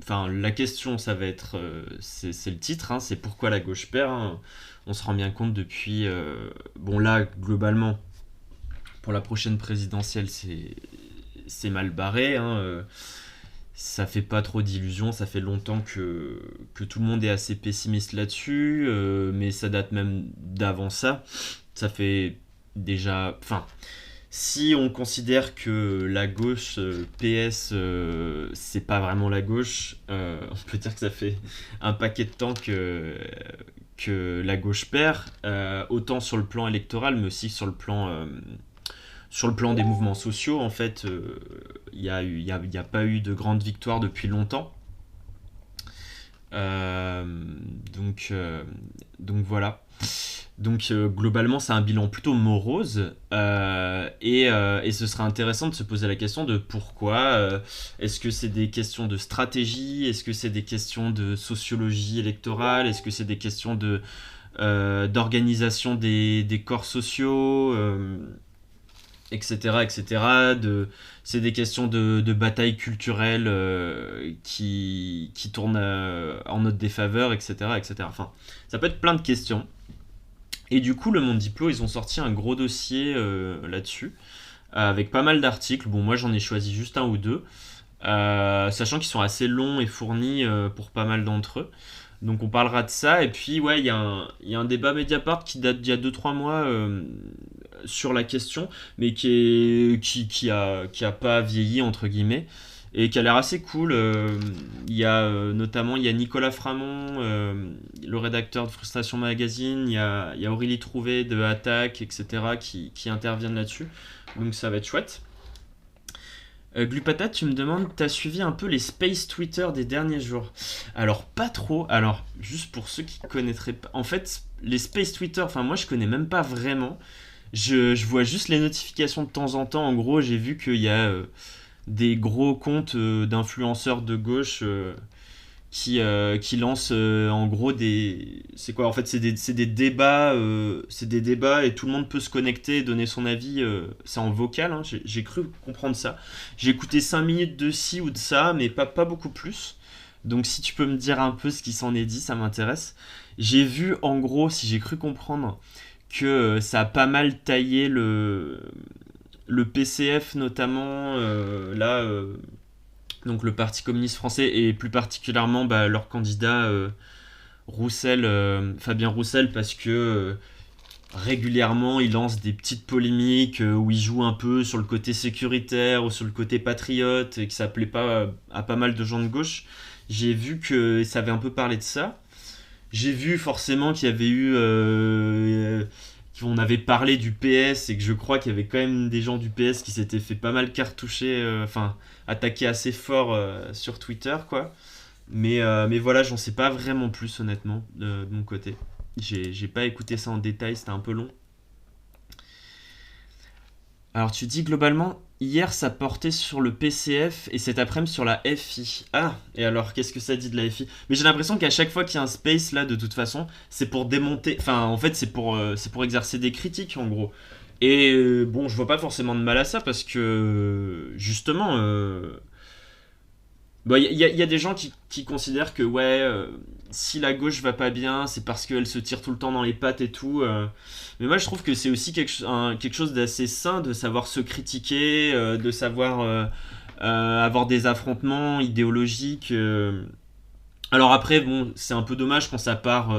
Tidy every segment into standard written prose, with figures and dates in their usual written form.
enfin, la question, ça va être, c'est le titre, hein, c'est pourquoi la gauche perd, hein. On se rend bien compte depuis, bon là, globalement, pour la prochaine présidentielle, c'est mal barré, hein, ça fait pas trop d'illusions, ça fait longtemps que tout le monde est assez pessimiste là-dessus, mais ça date même d'avant ça. Ça fait déjà, enfin, si on considère que la gauche PS c'est pas vraiment la gauche, on peut dire que ça fait un paquet de temps que la gauche perd, autant sur le plan électoral mais aussi sur le plan des mouvements sociaux. En fait, y a pas eu de grande victoire depuis longtemps. Euh, donc, euh, donc voilà. Donc globalement, c'est un bilan plutôt morose, et ce serait intéressant de se poser la question de pourquoi. Est-ce que c'est des questions de stratégie? Est-ce que c'est des questions de sociologie électorale? Est-ce que c'est des questions d'organisation des corps sociaux, etc., etc. C'est des questions de bataille culturelle qui tournent en notre défaveur, etc., etc. Enfin, ça peut être plein de questions. Et du coup, le Monde Diplo, ils ont sorti un gros dossier là-dessus, avec pas mal d'articles. Bon, moi j'en ai choisi juste un ou deux, sachant qu'ils sont assez longs et fournis pour pas mal d'entre eux. Donc on parlera de ça. Et puis, ouais, il y a un débat Mediapart qui date d'il y a 2 3 mois sur la question, mais qui a pas vieilli, entre guillemets, et qui a l'air assez cool. Il y a notamment il y a Nicolas Framont, le rédacteur de Frustration Magazine, il y a Aurélie Trouvé de Attaque, etc., qui interviennent là-dessus. Donc ça va être chouette. Glupatat, tu me demandes, t'as suivi un peu les space Twitter des derniers jours? Alors, pas trop. Alors, juste pour ceux qui connaîtraient pas. En fait, les space Twitter, enfin, moi je connais même pas vraiment. Je vois juste les notifications de temps en temps. En gros, j'ai vu qu'il y a des gros comptes d'influenceurs de gauche qui lancent en gros des. C'est quoi? En fait, c'est des débats. C'est des débats et tout le monde peut se connecter et donner son avis. C'est en vocal, hein, j'ai cru comprendre ça. J'ai écouté 5 minutes de ci ou de ça, mais pas beaucoup plus. Donc, si tu peux me dire un peu ce qui s'en est dit, ça m'intéresse. J'ai vu en gros, si j'ai cru comprendre, que ça a pas mal taillé le PCF notamment, là, donc le Parti communiste français, et plus particulièrement bah, leur candidat Roussel, Fabien Roussel, parce que régulièrement il lance des petites polémiques où il joue un peu sur le côté sécuritaire ou sur le côté patriote, et que ça plaît pas à pas mal de gens de gauche. J'ai vu que ça avait un peu parlé de ça. J'ai vu forcément qu'il y avait eu qu'on avait parlé du PS, et que je crois qu'il y avait quand même des gens du PS qui s'étaient fait pas mal cartoucher, enfin attaquer assez fort sur Twitter, quoi. Mais voilà, j'en sais pas vraiment plus, honnêtement, de mon côté. J'ai pas écouté ça en détail, c'était un peu long. Alors tu dis globalement, hier ça portait sur le PCF et cet après-midi sur la FI. Ah, et alors qu'est-ce que ça dit de la FI? Mais j'ai l'impression qu'à chaque fois qu'il y a un space là, de toute façon, c'est pour démonter. Enfin, en fait, c'est pour exercer des critiques en gros. Et bon, je vois pas forcément de mal à ça parce que justement, bon, y a des gens qui considèrent que ouais, si la gauche va pas bien, c'est parce qu'elle se tire tout le temps dans les pattes et tout. Mais moi, je trouve que c'est aussi quelque chose d'assez sain de savoir se critiquer, de savoir avoir des affrontements idéologiques. Alors après, bon, c'est un peu dommage quand ça part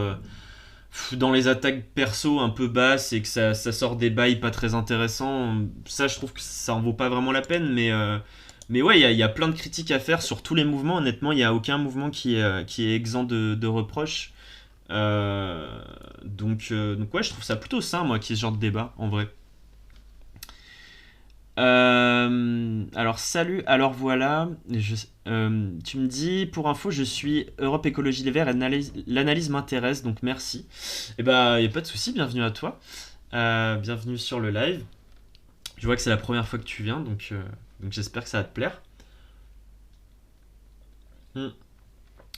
dans les attaques perso un peu basses et que ça sort des bails pas très intéressants. Ça, je trouve que ça en vaut pas vraiment la peine, mais ouais, il y a plein de critiques à faire sur tous les mouvements. Honnêtement, il n'y a aucun mouvement qui est exempt de reproches. Donc ouais, je trouve ça plutôt sain, moi, qu'il y ait ce genre de débat, en vrai. Alors salut, alors voilà, tu me dis, pour info, je suis Europe Écologie Les Verts et l'analyse m'intéresse, donc merci. Et bah, y a pas de souci, bienvenue à toi. Bienvenue sur le live. Je vois que c'est la première fois que tu viens, donc j'espère que ça va te plaire. Hmm.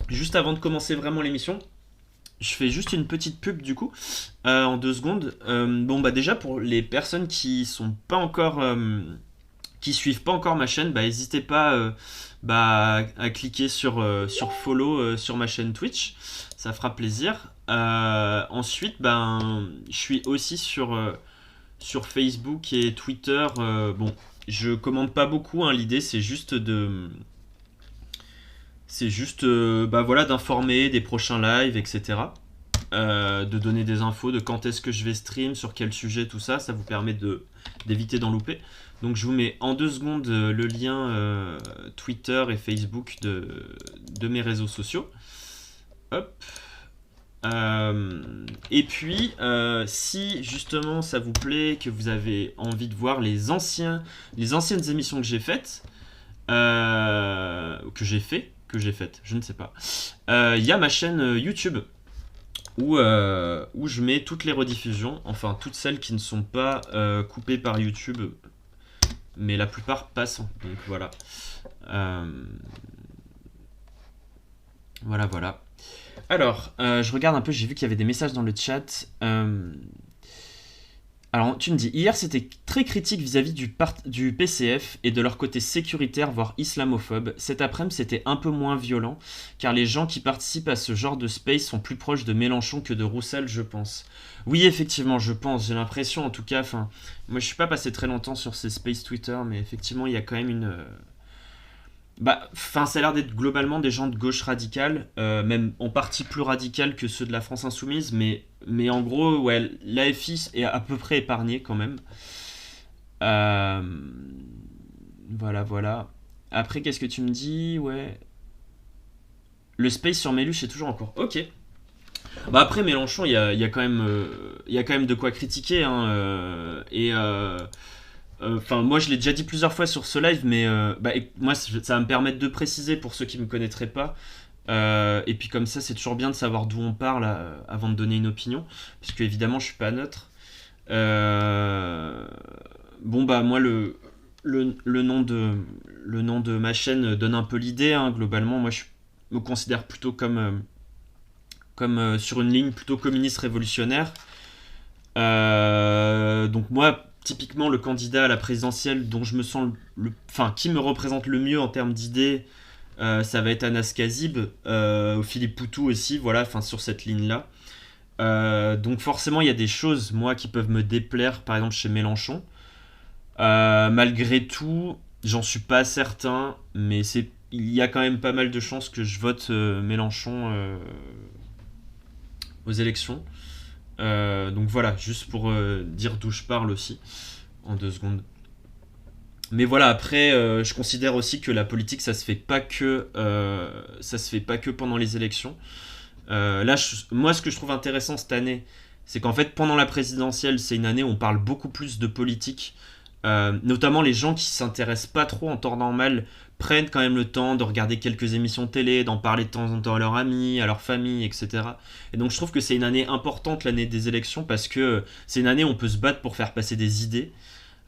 Juste avant de commencer vraiment l'émission, je fais juste une petite pub du coup, en 2 secondes. Bon bah déjà pour les personnes qui sont pas encore qui suivent pas encore ma chaîne, bah n'hésitez pas à cliquer sur follow sur ma chaîne Twitch, ça fera plaisir. Ensuite, je suis aussi sur Facebook et Twitter. Bon, je commente pas beaucoup, hein, l'idée c'est juste voilà, d'informer des prochains lives, etc. De donner des infos de quand est-ce que je vais stream, sur quel sujet, tout ça, ça vous permet d'éviter d'en louper. Donc je vous mets en 2 secondes le lien Twitter et Facebook de mes réseaux sociaux. Hop. Et puis, si justement ça vous plaît, que vous avez envie de voir les anciennes émissions que j'ai faites, que j'ai faites, je ne sais pas. Il y a ma chaîne YouTube où je mets toutes les rediffusions, enfin toutes celles qui ne sont pas coupées par YouTube, mais la plupart passent. Donc voilà. Voilà. Alors, je regarde un peu, j'ai vu qu'il y avait des messages dans le chat. Alors, tu me dis, hier c'était très critique vis-à-vis du PCF et de leur côté sécuritaire, voire islamophobe. Cet après-midi, c'était un peu moins violent, car les gens qui participent à ce genre de space sont plus proches de Mélenchon que de Roussel, je pense. Oui, effectivement, je pense, j'ai l'impression en tout cas, moi je suis pas passé très longtemps sur ces space Twitter, mais effectivement, il y a quand même une... ça a l'air d'être globalement des gens de gauche radicale, même en partie plus radicale que ceux de la France Insoumise, mais en gros, ouais, l'AFI est à peu près épargné quand même. Voilà. Après, qu'est-ce que tu me dis? Ouais. Le space sur Méluche est toujours en cours. Ok. Après, Mélenchon, il y a quand même de quoi critiquer, hein, moi je l'ai déjà dit plusieurs fois sur ce live, mais moi ça va me permettre de préciser pour ceux qui ne me connaîtraient pas. Et puis comme ça, c'est toujours bien de savoir d'où on parle avant de donner une opinion, parce que évidemment je suis pas neutre. Moi le nom de ma chaîne donne un peu l'idée, hein. Globalement, moi je me considère plutôt comme sur une ligne plutôt communiste révolutionnaire. Donc moi, typiquement, le candidat à la présidentielle dont je me sens qui me représente le mieux en termes d'idées, ça va être Anas Kazib, Philippe Poutou aussi, voilà, sur cette ligne-là. Donc forcément, il y a des choses, moi, qui peuvent me déplaire, par exemple chez Mélenchon. Malgré tout, j'en suis pas certain, mais il y a quand même pas mal de chances que je vote Mélenchon aux élections. Donc voilà, juste pour dire d'où je parle aussi, en 2 secondes. Mais voilà, après, je considère aussi que la politique, ça se fait pas que pendant les élections. Moi, ce que je trouve intéressant cette année, c'est qu'en fait, pendant la présidentielle, c'est une année où on parle beaucoup plus de politique. Notamment les gens qui s'intéressent pas trop en temps normal prennent quand même le temps de regarder quelques émissions télé, d'en parler de temps en temps à leurs amis, à leur famille, etc. Et donc je trouve que c'est une année importante, l'année des élections, parce que c'est une année où on peut se battre pour faire passer des idées.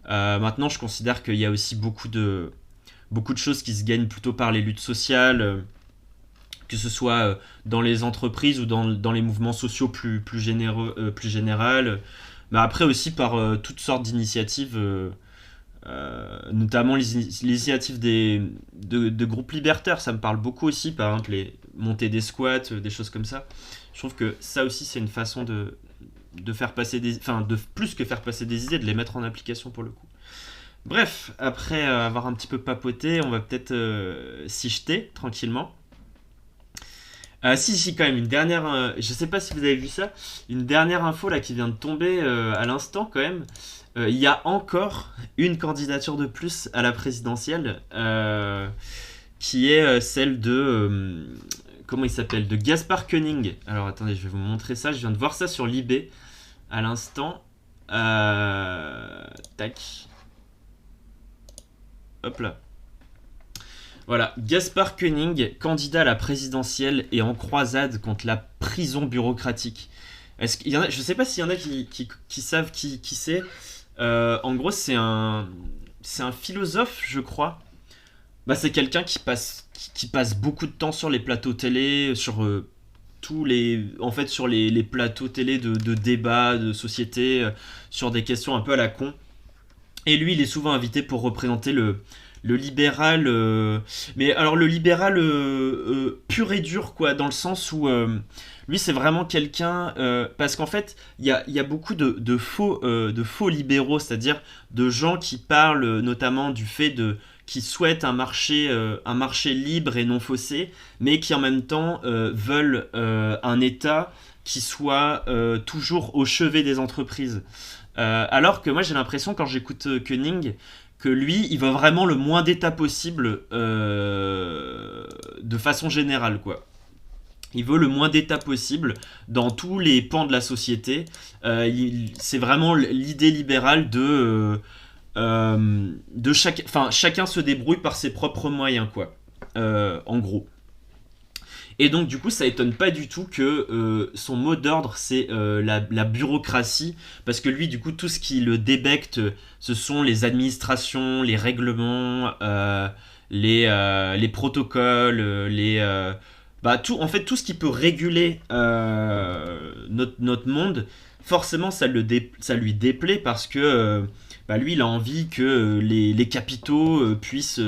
Maintenant, je considère qu'il y a aussi beaucoup de choses qui se gagnent plutôt par les luttes sociales, que ce soit dans les entreprises ou dans les mouvements sociaux plus générales. Mais après aussi par toutes sortes d'initiatives, notamment les initiatives de groupes libertaires, ça me parle beaucoup aussi, par exemple les montées des squats, des choses comme ça. Je trouve que ça aussi c'est une façon de faire passer de plus que faire passer des idées, de les mettre en application pour le coup. Bref, après avoir un petit peu papoté, on va peut-être s'y jeter tranquillement. Si, quand même, une dernière. Je sais pas si vous avez vu ça. Une dernière info là qui vient de tomber à l'instant, quand même. Il y a encore une candidature de plus à la présidentielle qui est celle de. Comment il s'appelle? De Gaspard Koenig. Alors attendez, je vais vous montrer ça. Je viens de voir ça sur Libé à l'instant. Tac. Hop là. Voilà, Gaspard Koenig, candidat à la présidentielle et en croisade contre la prison bureaucratique. Est-ce qu'il y en a, je sais pas s'il y en a qui savent qui c'est. En gros, c'est un philosophe, je crois. C'est quelqu'un qui passe beaucoup de temps sur les plateaux télé, sur sur les plateaux télé de débats, de société, sur des questions un peu à la con. Et lui, il est souvent invité pour représenter le libéral, mais alors le libéral pur et dur, quoi, dans le sens où lui, c'est vraiment quelqu'un, parce qu'en fait, il y a beaucoup de faux libéraux, c'est-à-dire de gens qui parlent notamment du fait qui souhaitent un marché libre et non faussé, mais qui en même temps veulent un État qui soit toujours au chevet des entreprises. Alors que moi j'ai l'impression quand j'écoute Koenig que lui il veut vraiment le moins d'état possible de façon générale quoi. Il veut le moins d'état possible dans tous les pans de la société. C'est vraiment l'idée libérale chacun se débrouille par ses propres moyens quoi. En gros. Et donc du coup ça étonne pas du tout que son mot d'ordre c'est la bureaucratie, parce que lui du coup tout ce qui le débecte ce sont les administrations, les règlements, les protocoles, tout, en fait tout ce qui peut réguler notre monde, forcément ça lui déplaît parce que lui il a envie que les capitaux puissent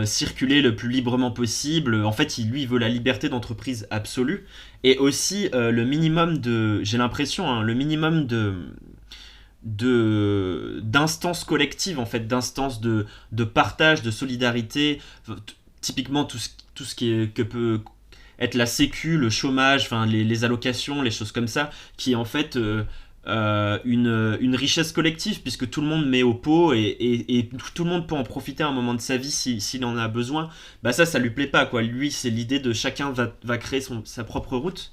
circuler le plus librement possible. En fait, lui, il veut la liberté d'entreprise absolue. Et aussi le minimum j'ai l'impression, hein, le minimum d'instances collectives, en fait, d'instances de partage, de solidarité. Typiquement, tout ce que peut être la sécu, le chômage, enfin, les allocations, les choses comme ça, qui est en fait une richesse collective puisque tout le monde met au pot et tout le monde peut en profiter à un moment de sa vie s'il en a besoin. Ça lui plaît pas quoi. Lui c'est l'idée de chacun va créer sa propre route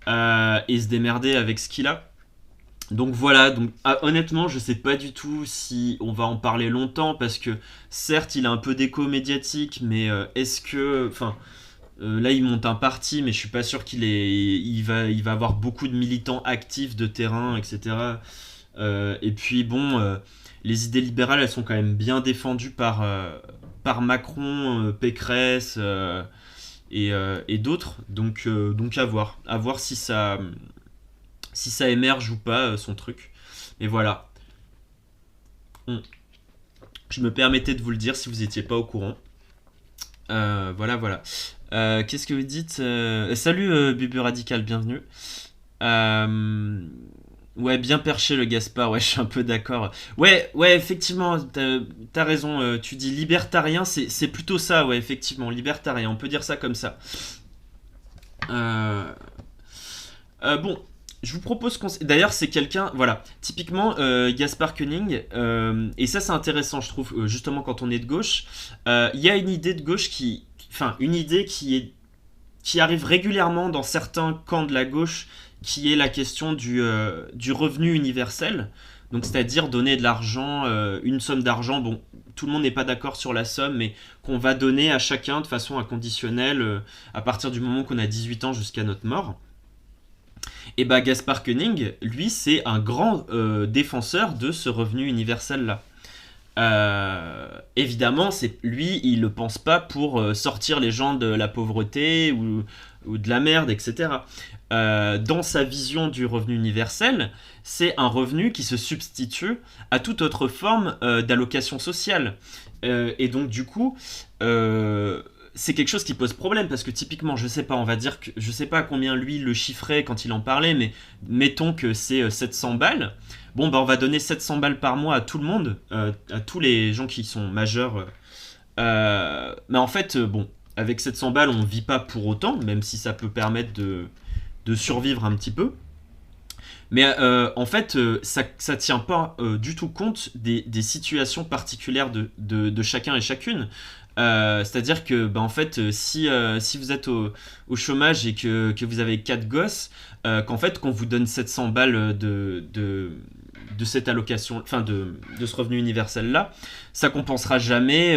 et se démerder avec ce qu'il a. Donc voilà, honnêtement je sais pas du tout si on va en parler longtemps parce que certes il a un peu d'écho médiatique, mais est-ce que... Enfin, là, il monte un parti, mais je suis pas sûr il va avoir beaucoup de militants actifs de terrain, etc. Et puis bon, les idées libérales, elles sont quand même bien défendues par Macron, Pécresse et d'autres. Donc à voir si ça émerge ou pas son truc. Et voilà. Je me permettais de vous le dire si vous étiez pas au courant. Voilà. Qu'est-ce que vous dites Salut Bubu Radical, bienvenue. Ouais, bien perché le Gaspard, ouais, je suis un peu d'accord. Ouais, effectivement, t'as raison. Tu dis libertarien, c'est plutôt ça, ouais, effectivement, libertarien, on peut dire ça comme ça. Bon, je vous propose qu'on... D'ailleurs, c'est quelqu'un... Voilà, typiquement, Gaspard Koenig, et ça c'est intéressant, je trouve, justement quand on est de gauche, il y a une idée de gauche une idée qui arrive régulièrement dans certains camps de la gauche, qui est la question du revenu universel. Donc, c'est-à-dire donner de l'argent, une somme d'argent. Bon, tout le monde n'est pas d'accord sur la somme, mais qu'on va donner à chacun de façon inconditionnelle à partir du moment qu'on a 18 ans jusqu'à notre mort. Et Gaspard Koenig, lui, c'est un grand défenseur de ce revenu universel-là. Évidemment, lui, il le pense pas pour sortir les gens de la pauvreté ou de la merde, etc. Dans sa vision du revenu universel, c'est un revenu qui se substitue à toute autre forme d'allocation sociale. Et donc, du coup, c'est quelque chose qui pose problème parce que typiquement, je sais pas, on va dire que je sais pas combien lui le chiffrait quand il en parlait, mais mettons que c'est 700 balles. Bon, on va donner 700 balles par mois à tout le monde, à tous les gens qui sont majeurs. Mais en fait, bon, avec 700 balles, on vit pas pour autant, même si ça peut permettre de survivre un petit peu. Mais en fait, ça tient pas du tout compte des situations particulières de chacun et chacune. C'est-à-dire que en fait si vous êtes au chômage et que vous avez 4 gosses, qu'on vous donne 700 balles de cette allocation, enfin de ce revenu universel là, ça compensera jamais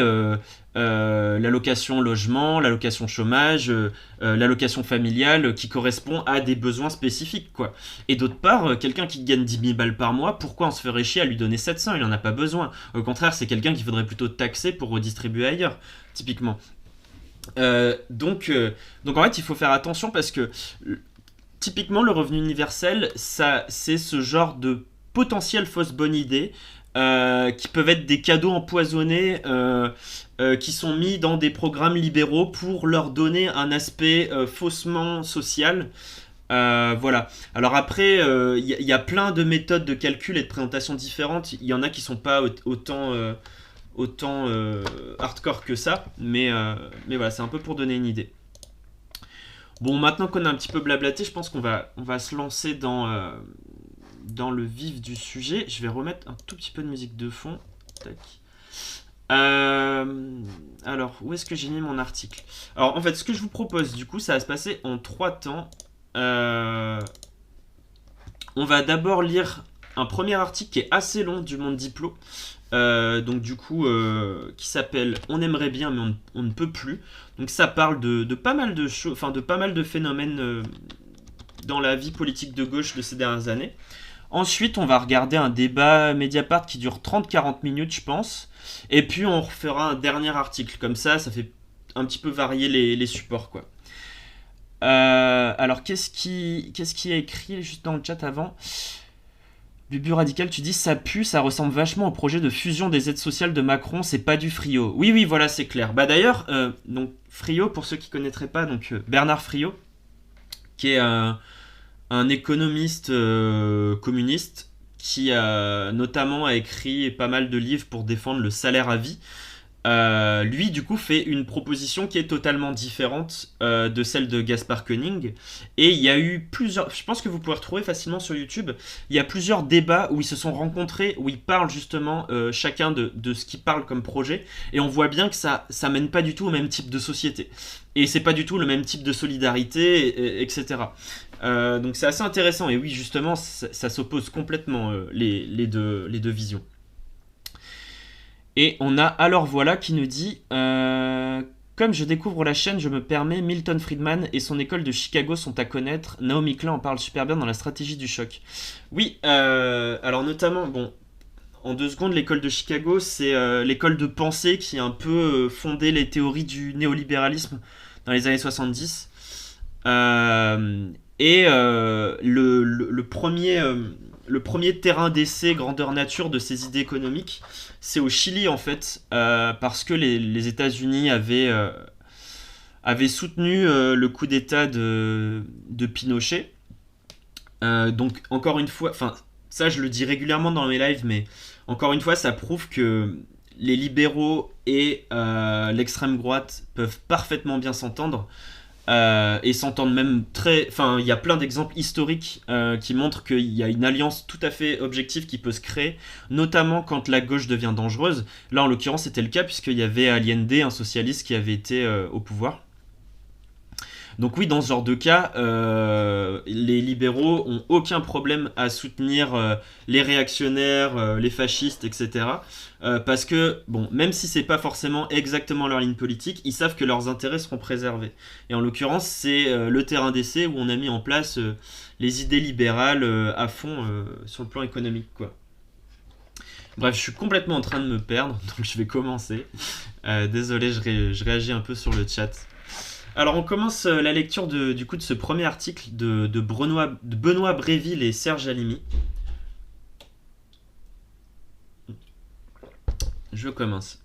l'allocation logement, l'allocation chômage, l'allocation familiale qui correspond à des besoins spécifiques quoi. Et d'autre part, quelqu'un qui gagne 10 000 balles par mois, pourquoi on se ferait chier à lui donner 700? Il en a pas besoin. Au contraire, c'est quelqu'un qu'il faudrait plutôt taxer pour redistribuer ailleurs, typiquement. Donc en fait, il faut faire attention parce que typiquement le revenu universel, c'est ce genre de potentielle fausse bonne idée qui peuvent être des cadeaux empoisonnés qui sont mis dans des programmes libéraux pour leur donner un aspect faussement social. Voilà. Alors après, y a plein de méthodes de calcul et de présentation différentes. Il y en a qui sont pas autant hardcore que ça, mais voilà, c'est un peu pour donner une idée. Bon, maintenant qu'on a un petit peu blablaté, je pense qu'on va se lancer dans le vif du sujet. Je vais remettre un tout petit peu de musique de fond. Tac. Alors, où est-ce que j'ai mis mon article? Alors, en fait, ce que je vous propose, du coup, ça va se passer en 3 temps. On va d'abord lire un premier article qui est assez long du Monde Diplo. Donc du coup, qui s'appelle On aimerait bien mais on ne peut plus. Donc ça parle de pas mal de choses, enfin de pas mal de phénomènes dans la vie politique de gauche de ces dernières années. Ensuite, on va regarder un débat Mediapart qui dure 30-40 minutes, je pense. Et puis on refera un dernier article. Comme ça fait un petit peu varier les supports, quoi. Alors, qu'est-ce qui est écrit juste dans le chat avant? Bubu Radical, tu dis ça pue, ça ressemble vachement au projet de fusion des aides sociales de Macron, c'est pas du Friot. Oui, oui, voilà, c'est clair. Bah d'ailleurs, donc Friot, pour ceux qui connaîtraient pas, donc Bernard Friot, qui est un économiste communiste, qui notamment a écrit pas mal de livres pour défendre le salaire à vie. Lui, du coup, fait une proposition qui est totalement différente de celle de Gaspard Koenig. Et il y a eu plusieurs... Je pense que vous pouvez retrouver facilement sur YouTube. Il y a plusieurs débats où ils se sont rencontrés, où ils parlent justement chacun de ce qu'ils parlent comme projet. Et on voit bien que ça mène pas du tout au même type de société. Et c'est pas du tout le même type de solidarité, etc. Donc c'est assez intéressant. Et oui, justement, ça s'oppose complètement, les deux visions. Et on a Alors Voilà qui nous dit comme je découvre la chaîne, je me permets, Milton Friedman et son école de Chicago sont à connaître. Naomi Klein en parle super bien dans la stratégie du choc. Oui, alors notamment, bon, en 2 secondes, l'école de Chicago, c'est l'école de pensée qui a un peu fondé les théories du néolibéralisme dans les années 70. Le premier terrain d'essai grandeur nature de ces idées économiques, c'est au Chili en fait, parce que les États-Unis avaient soutenu le coup d'État de Pinochet. Donc encore une fois, enfin ça je le dis régulièrement dans mes lives, mais encore une fois ça prouve que les libéraux et l'extrême droite peuvent parfaitement bien s'entendre. Et s'entendent même très... Enfin, il y a plein d'exemples historiques qui montrent qu'il y a une alliance tout à fait objective qui peut se créer, notamment quand la gauche devient dangereuse. Là, en l'occurrence, c'était le cas, puisqu'il y avait Allende, un socialiste, qui avait été au pouvoir. Donc oui, dans ce genre de cas, les libéraux ont aucun problème à soutenir les réactionnaires, les fascistes, etc. Parce que, bon, même si c'est pas forcément exactement leur ligne politique, ils savent que leurs intérêts seront préservés. Et en l'occurrence, c'est le terrain d'essai où on a mis en place les idées libérales à fond sur le plan économique, quoi. Bref, je suis complètement en train de me perdre, donc je vais commencer. Désolé, je réagis un peu sur le chat. Alors on commence la lecture du coup de ce premier article de Benoît Bréville et Serge Halimi. Je commence.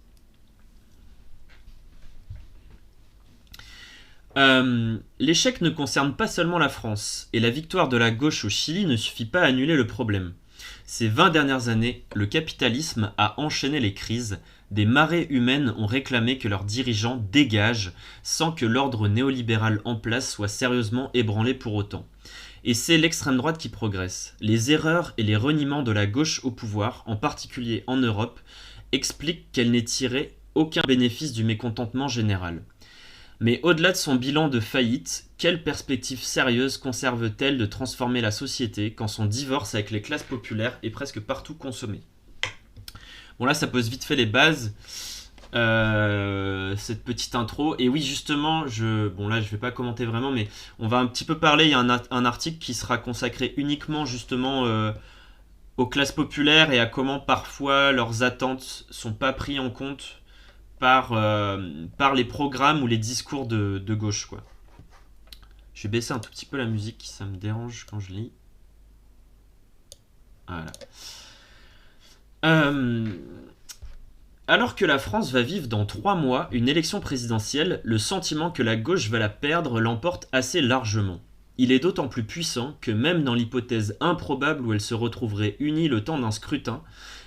L'échec ne concerne pas seulement la France, et la victoire de la gauche au Chili ne suffit pas à annuler le problème. Ces 20 dernières années, le capitalisme a enchaîné les crises, des marées humaines ont réclamé que leurs dirigeants dégagent sans que l'ordre néolibéral en place soit sérieusement ébranlé pour autant. Et c'est l'extrême droite qui progresse. Les erreurs et les reniements de la gauche au pouvoir, en particulier en Europe, expliquent qu'elle n'ait tiré aucun bénéfice du mécontentement général. Mais au-delà de son bilan de faillite, quelle perspective sérieuse conserve-t-elle de transformer la société quand son divorce avec les classes populaires est presque partout consommé ? Bon là ça pose vite fait les bases, cette petite intro. Et oui justement, bon là je vais pas commenter vraiment, mais on va un petit peu parler, il y a un article qui sera consacré uniquement justement aux classes populaires et à comment parfois leurs attentes sont pas prises en compte par les programmes ou les discours de gauche, quoi. Je vais baisser un tout petit peu la musique, ça me dérange quand je lis. Voilà. Euh, Alors que la France va vivre dans 3 mois une élection présidentielle, le sentiment que la gauche va la perdre l'emporte assez largement. Il est d'autant plus puissant que même dans l'hypothèse improbable où elle se retrouverait unie le temps d'un scrutin,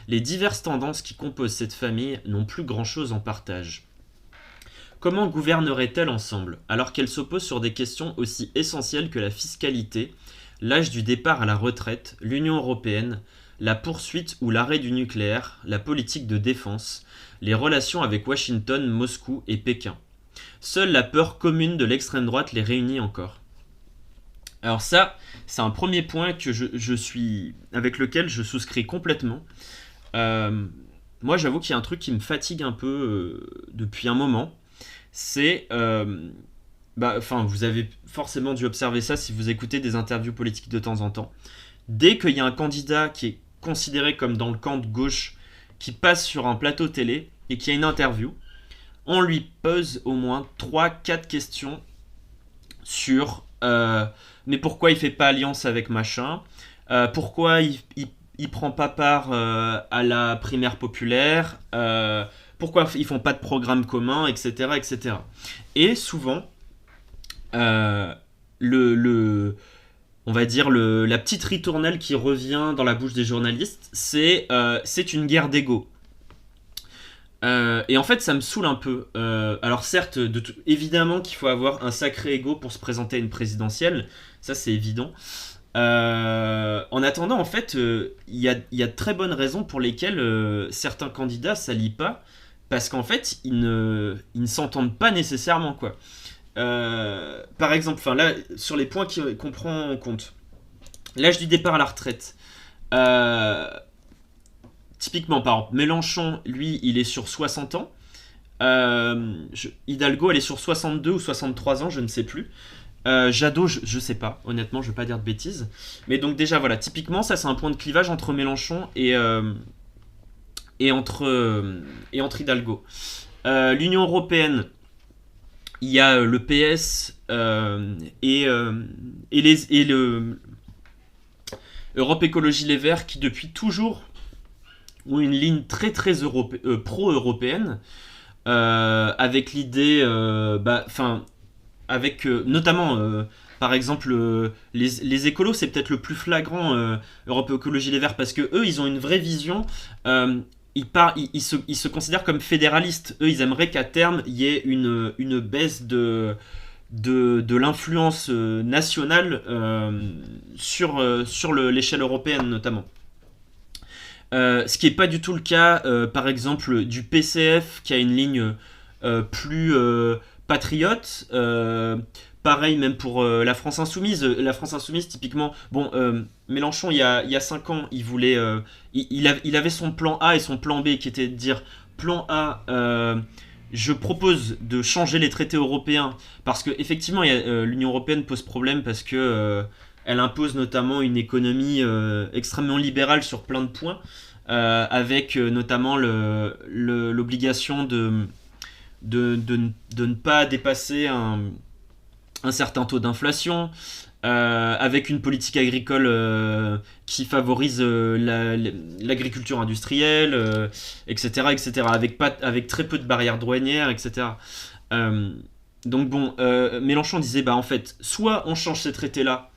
les diverses tendances qui composent cette famille n'ont plus grand-chose en partage. Comment gouvernerait-elle ensemble, alors qu'elle s'oppose sur des questions aussi essentielles que la fiscalité, l'âge du départ à la retraite, l'Union européenne, la poursuite ou l'arrêt du nucléaire, la politique de défense, les relations avec Washington, Moscou et Pékin. Seule la peur commune de l'extrême droite les réunit encore. Alors ça, c'est un premier point que avec lequel je souscris complètement. Euh, Moi, j'avoue qu'il y a un truc qui me fatigue un peu depuis un moment. C'est, vous avez forcément dû observer ça si vous écoutez des interviews politiques de temps en temps. Dès qu'il y a un candidat qui est considéré comme dans le camp de gauche, qui passe sur un plateau télé et qui a une interview, on lui pose au moins trois quatre questions sur mais pourquoi il fait pas alliance avec machin, pourquoi il prend pas part à la primaire populaire, pourquoi ils font pas de programme commun, etc. etc. Et souvent, euh, le, on va dire la petite ritournelle qui revient dans la bouche des journalistes, c'est une guerre d'ego. Et en fait, ça me saoule un peu. Alors certes, évidemment qu'il faut avoir un sacré ego pour se présenter à une présidentielle, ça c'est évident. En attendant, en fait, y a de très bonnes raisons pour lesquelles certains candidats s'allient pas, parce qu'en fait, ils ne s'entendent pas nécessairement, quoi. Par exemple, enfin là, sur les points qu'on prend en compte, l'âge du départ à la retraite. Euh, Typiquement, par exemple, Mélenchon, lui, il est sur 60 ans. Hidalgo, elle est sur 62 ou 63 ans, je ne sais plus. Jadot, je sais pas, honnêtement, je veux pas dire de bêtises. Mais donc déjà, voilà, typiquement, ça c'est un point de clivage entre Mélenchon et entre Hidalgo. L'Union Européenne, il y a le PS et le Europe Écologie Les Verts qui depuis toujours ont une ligne très très pro-européenne avec l'idée, avec notamment par exemple les écolos, c'est peut-être le plus flagrant, Europe Écologie Les Verts, parce que eux ils ont une vraie vision. Ils se considèrent comme fédéralistes. Eux ils aimeraient qu'à terme il y ait une baisse de l'influence nationale sur l'échelle européenne notamment. Ce qui n'est pas du tout le cas, par exemple, du PCF qui a une ligne plus patriote. Pareil, même pour la France Insoumise. La France Insoumise, typiquement, bon, Mélenchon, il y a 5 ans, il avait son plan A et son plan B qui était de dire plan A, je propose de changer les traités européens parce que effectivement l'Union européenne pose problème parce que elle impose notamment une économie extrêmement libérale sur plein de points, avec notamment l'obligation de ne pas dépasser un certain taux d'inflation, avec une politique agricole qui favorise l'agriculture industrielle, etc., etc., avec très peu de barrières douanières, etc. Donc bon, Mélenchon disait, bah en fait, soit on change ces traités-là,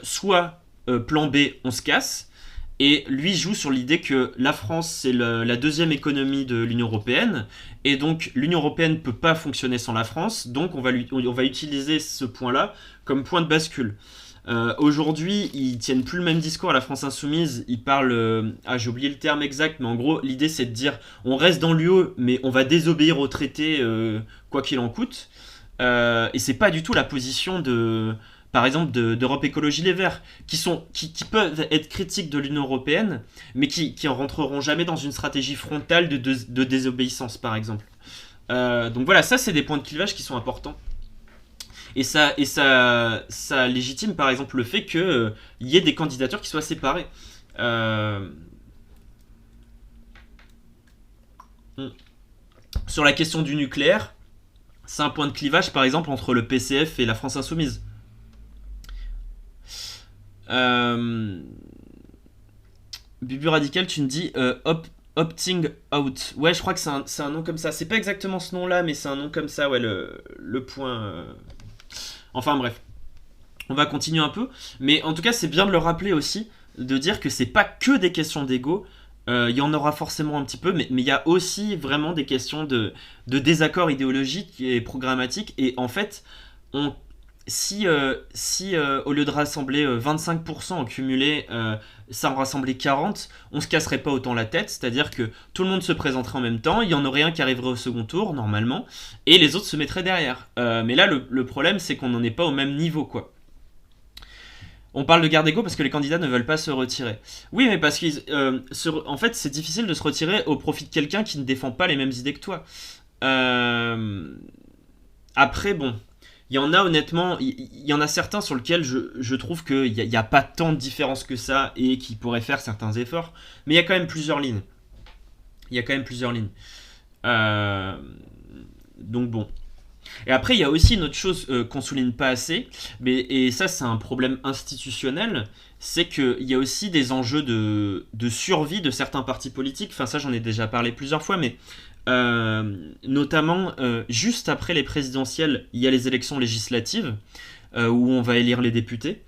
soit plan B, on se casse. Et lui joue sur l'idée que la France, c'est la deuxième économie de l'Union Européenne, et donc l'Union Européenne ne peut pas fonctionner sans la France, donc on va utiliser ce point-là comme point de bascule. Aujourd'hui, ils tiennent plus le même discours à la France Insoumise, ils parlent... j'ai oublié le terme exact, mais en gros, l'idée c'est de dire on reste dans l'UE, mais on va désobéir au traité quoi qu'il en coûte. Et c'est pas du tout la position par exemple d'Europe Écologie Les Verts, qui peuvent être critiques de l'Union Européenne, mais qui en rentreront jamais dans une stratégie frontale de désobéissance, par exemple. Donc voilà, ça c'est des points de clivage qui sont importants. Et ça légitime par exemple le fait qu'il y ait des candidatures qui soient séparées. Sur la question du nucléaire, c'est un point de clivage par exemple entre le PCF et la France Insoumise. Euh, Bubu Radical, tu me dis Opting Out. Ouais, je crois que c'est un nom comme ça. C'est pas exactement ce nom-là, mais c'est un nom comme ça, ouais, le point. Enfin bref, on va continuer un peu. Mais en tout cas, c'est bien de le rappeler aussi, de dire que c'est pas que des questions d'ego. Il y en aura forcément un petit peu, mais il y a aussi vraiment des questions de désaccord idéologique et programmatique. Et en fait, on si au lieu de rassembler 25% en cumulé, ça en rassemblait 40, on se casserait pas autant la tête, c'est-à-dire que tout le monde se présenterait en même temps, il y en aurait un qui arriverait au second tour, normalement, et les autres se mettraient derrière. Mais là, le problème, c'est qu'on n'en est pas au même niveau, quoi. On parle de garde d'ego parce que les candidats ne veulent pas se retirer. Oui, mais parce qu'en fait, c'est difficile de se retirer au profit de quelqu'un qui ne défend pas les mêmes idées que toi. Euh, Après, bon, il y en a honnêtement, il y en a certains sur lesquels je trouve qu'il n'y a pas tant de différence que ça et qui pourraient faire certains efforts, mais il y a quand même plusieurs lignes. Il y a quand même plusieurs lignes. Euh, donc bon. Et après, il y a aussi une autre chose qu'on souligne pas assez, et ça c'est un problème institutionnel, c'est qu'il y a aussi des enjeux de survie de certains partis politiques. Enfin ça j'en ai déjà parlé plusieurs fois, mais notamment juste après les présidentielles, il y a les élections législatives où on va élire les députés.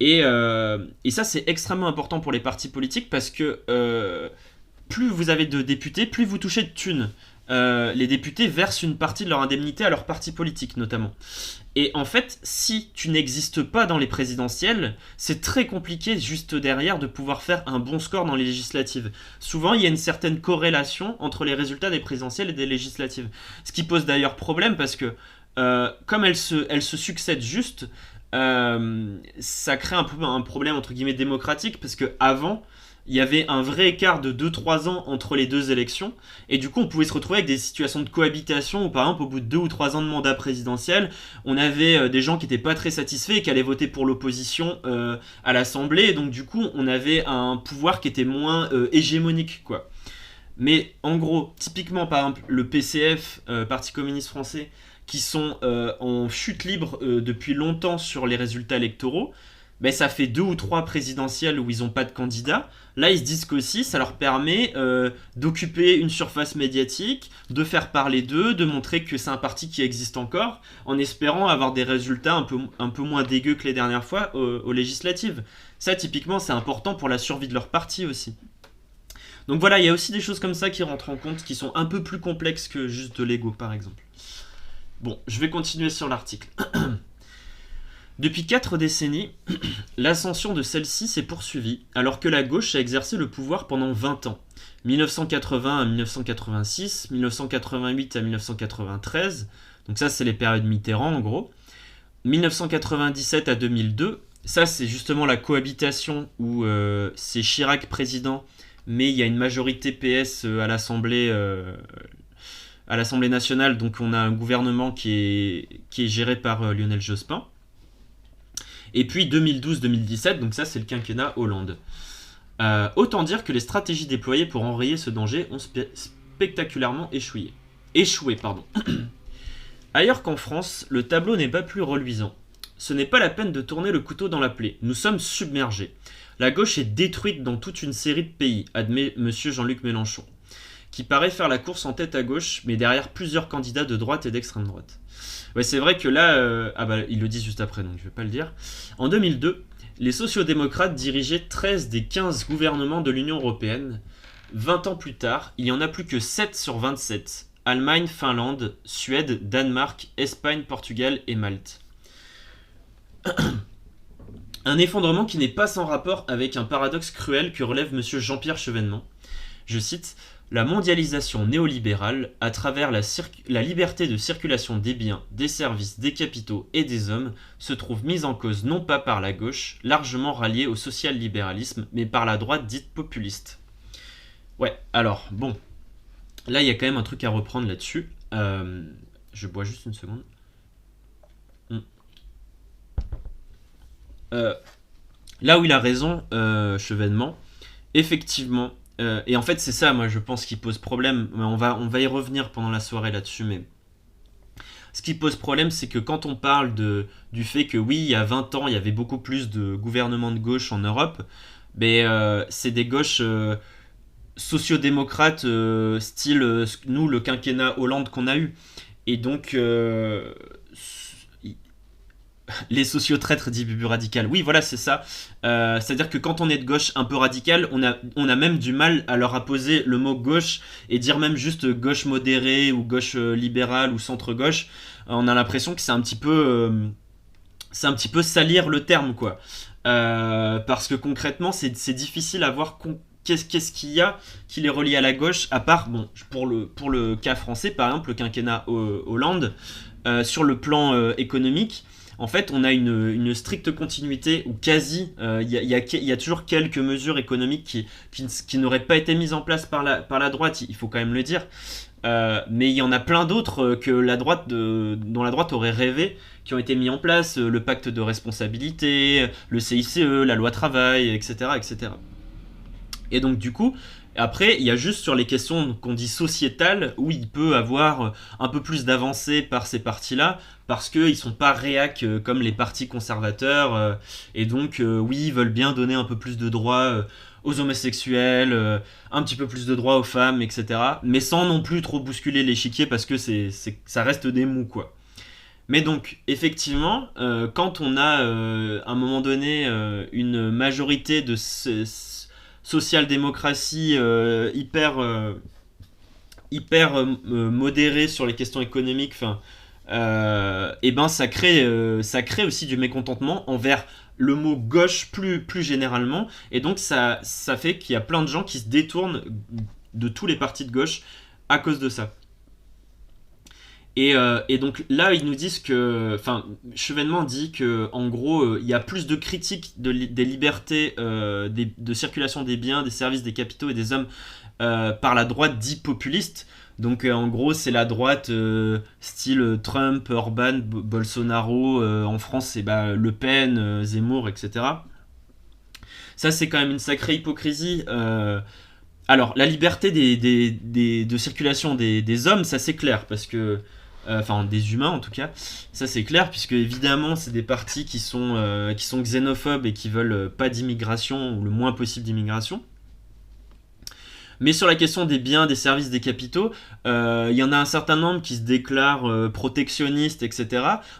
Et ça c'est extrêmement important pour les partis politiques parce que plus vous avez de députés, plus vous touchez de thunes. Les députés versent une partie de leur indemnité à leur parti politique notamment. Et en fait, si tu n'existes pas dans les présidentielles, c'est très compliqué juste derrière de pouvoir faire un bon score dans les législatives. Souvent, il y a une certaine corrélation entre les résultats des présidentielles et des législatives. Ce qui pose d'ailleurs problème parce que comme elles se succèdent juste, ça crée un peu un problème entre guillemets démocratique parce que avant il y avait un vrai écart de 2-3 ans entre les deux élections, et du coup on pouvait se retrouver avec des situations de cohabitation où par exemple au bout de 2 ou 3 ans de mandat présidentiel, on avait des gens qui n'étaient pas très satisfaits et qui allaient voter pour l'opposition à l'Assemblée, et donc du coup on avait un pouvoir qui était moins hégémonique, quoi. Mais en gros, typiquement par exemple le PCF, Parti communiste français, qui sont en chute libre depuis longtemps sur les résultats électoraux, ben, ça fait 2 ou 3 présidentielles où ils n'ont pas de candidat. Là, ils se disent qu'aussi, ça leur permet d'occuper une surface médiatique, de faire parler d'eux, de montrer que c'est un parti qui existe encore, en espérant avoir des résultats un peu moins dégueux que les dernières fois aux législatives. Ça, typiquement, c'est important pour la survie de leur parti aussi. Donc voilà, il y a aussi des choses comme ça qui rentrent en compte, qui sont un peu plus complexes que juste de l'ego, par exemple. Bon, je vais continuer sur l'article. Depuis 4 décennies, l'ascension de celle-ci s'est poursuivie, alors que la gauche a exercé le pouvoir pendant 20 ans. 1980 à 1986, 1988 à 1993, donc ça c'est les périodes Mitterrand en gros. 1997 à 2002, ça c'est justement la cohabitation où c'est Chirac président, mais il y a une majorité PS à l'Assemblée nationale, donc on a un gouvernement qui est géré par Lionel Jospin. Et puis 2012-2017, donc ça c'est le quinquennat Hollande. Autant dire que les stratégies déployées pour enrayer ce danger ont spectaculairement échoué. Ailleurs qu'en France, le tableau n'est pas plus reluisant. Ce n'est pas la peine de tourner le couteau dans la plaie, nous sommes submergés. La gauche est détruite dans toute une série de pays, admet M. Jean-Luc Mélenchon, qui paraît faire la course en tête à gauche, mais derrière plusieurs candidats de droite et d'extrême droite. Ouais, c'est vrai que là, ils le disent juste après, donc je vais pas le dire. En 2002, les sociodémocrates dirigeaient 13 des 15 gouvernements de l'Union européenne. 20 ans plus tard, il n'y en a plus que 7 sur 27. Allemagne, Finlande, Suède, Danemark, Espagne, Portugal et Malte. Un effondrement qui n'est pas sans rapport avec un paradoxe cruel que relève M. Jean-Pierre Chevènement. Je cite: la mondialisation néolibérale, à travers la liberté de circulation des biens, des services, des capitaux et des hommes, se trouve mise en cause non pas par la gauche, largement ralliée au social-libéralisme, mais par la droite dite populiste. Ouais, alors, bon. Là, il y a quand même un truc à reprendre là-dessus. Je bois juste une seconde. Là où il a raison, Chevènement, effectivement, et en fait c'est ça moi je pense qui pose problème, mais on va y revenir pendant la soirée là-dessus, mais ce qui pose problème c'est que quand on parle du fait que oui il y a 20 ans il y avait beaucoup plus de gouvernements de gauche en Europe, mais c'est des gauches sociodémocrates, style nous, le quinquennat Hollande qu'on a eu. Et donc, les sociotraîtres, dit Bubu Radical. Oui, voilà, c'est ça. C'est-à-dire que quand on est de gauche un peu radical, on a même du mal à leur apposer le mot gauche et dire même juste gauche modérée ou gauche libérale ou centre-gauche. On a l'impression que c'est un petit peu salir le terme, quoi. Parce que concrètement, c'est difficile à voir qu'est-ce qu'il y a qui les relie à la gauche, à part, bon, pour le cas français, par exemple, le quinquennat Hollande, sur le plan économique. En fait, on a une stricte continuité, ou quasi, il y a toujours quelques mesures économiques qui n'auraient pas été mises en place par la droite, il faut quand même le dire. Mais il y en a plein d'autres dont la droite aurait rêvé, qui ont été mis en place, le pacte de responsabilité, le CICE, la loi travail, etc., etc. Et donc du coup, après, il y a juste sur les questions qu'on dit sociétales, où il peut avoir un peu plus d'avancée par ces partis-là, parce qu'ils ne sont pas réac comme les partis conservateurs, et donc oui, ils veulent bien donner un peu plus de droits aux homosexuels, un petit peu plus de droits aux femmes, etc. Mais sans non plus trop bousculer l'échiquier, parce que ça reste des mous, quoi. Mais donc, effectivement, quand on a à un moment donné une majorité de social-démocratie hyper modérée sur les questions économiques, et ben ça crée aussi du mécontentement envers le mot gauche plus généralement, et donc ça fait qu'il y a plein de gens qui se détournent de tous les partis de gauche à cause de ça. Et donc là, ils nous disent que, enfin, Chevènement dit que, en gros, il y a plus de critiques des libertés de circulation des biens, des services, des capitaux et des hommes par la droite dite populiste. Donc, en gros, c'est la droite style Trump, Orban, Bolsonaro. En France, c'est Le Pen, Zemmour, etc. Ça, c'est quand même une sacrée hypocrisie. Alors, la liberté de circulation des hommes, ça c'est clair, parce que enfin des humains en tout cas, ça c'est clair, puisque évidemment c'est des partis qui sont xénophobes et qui veulent pas d'immigration, ou le moins possible d'immigration. Mais sur la question des biens, des services, des capitaux, il y en a un certain nombre qui se déclarent protectionnistes, etc.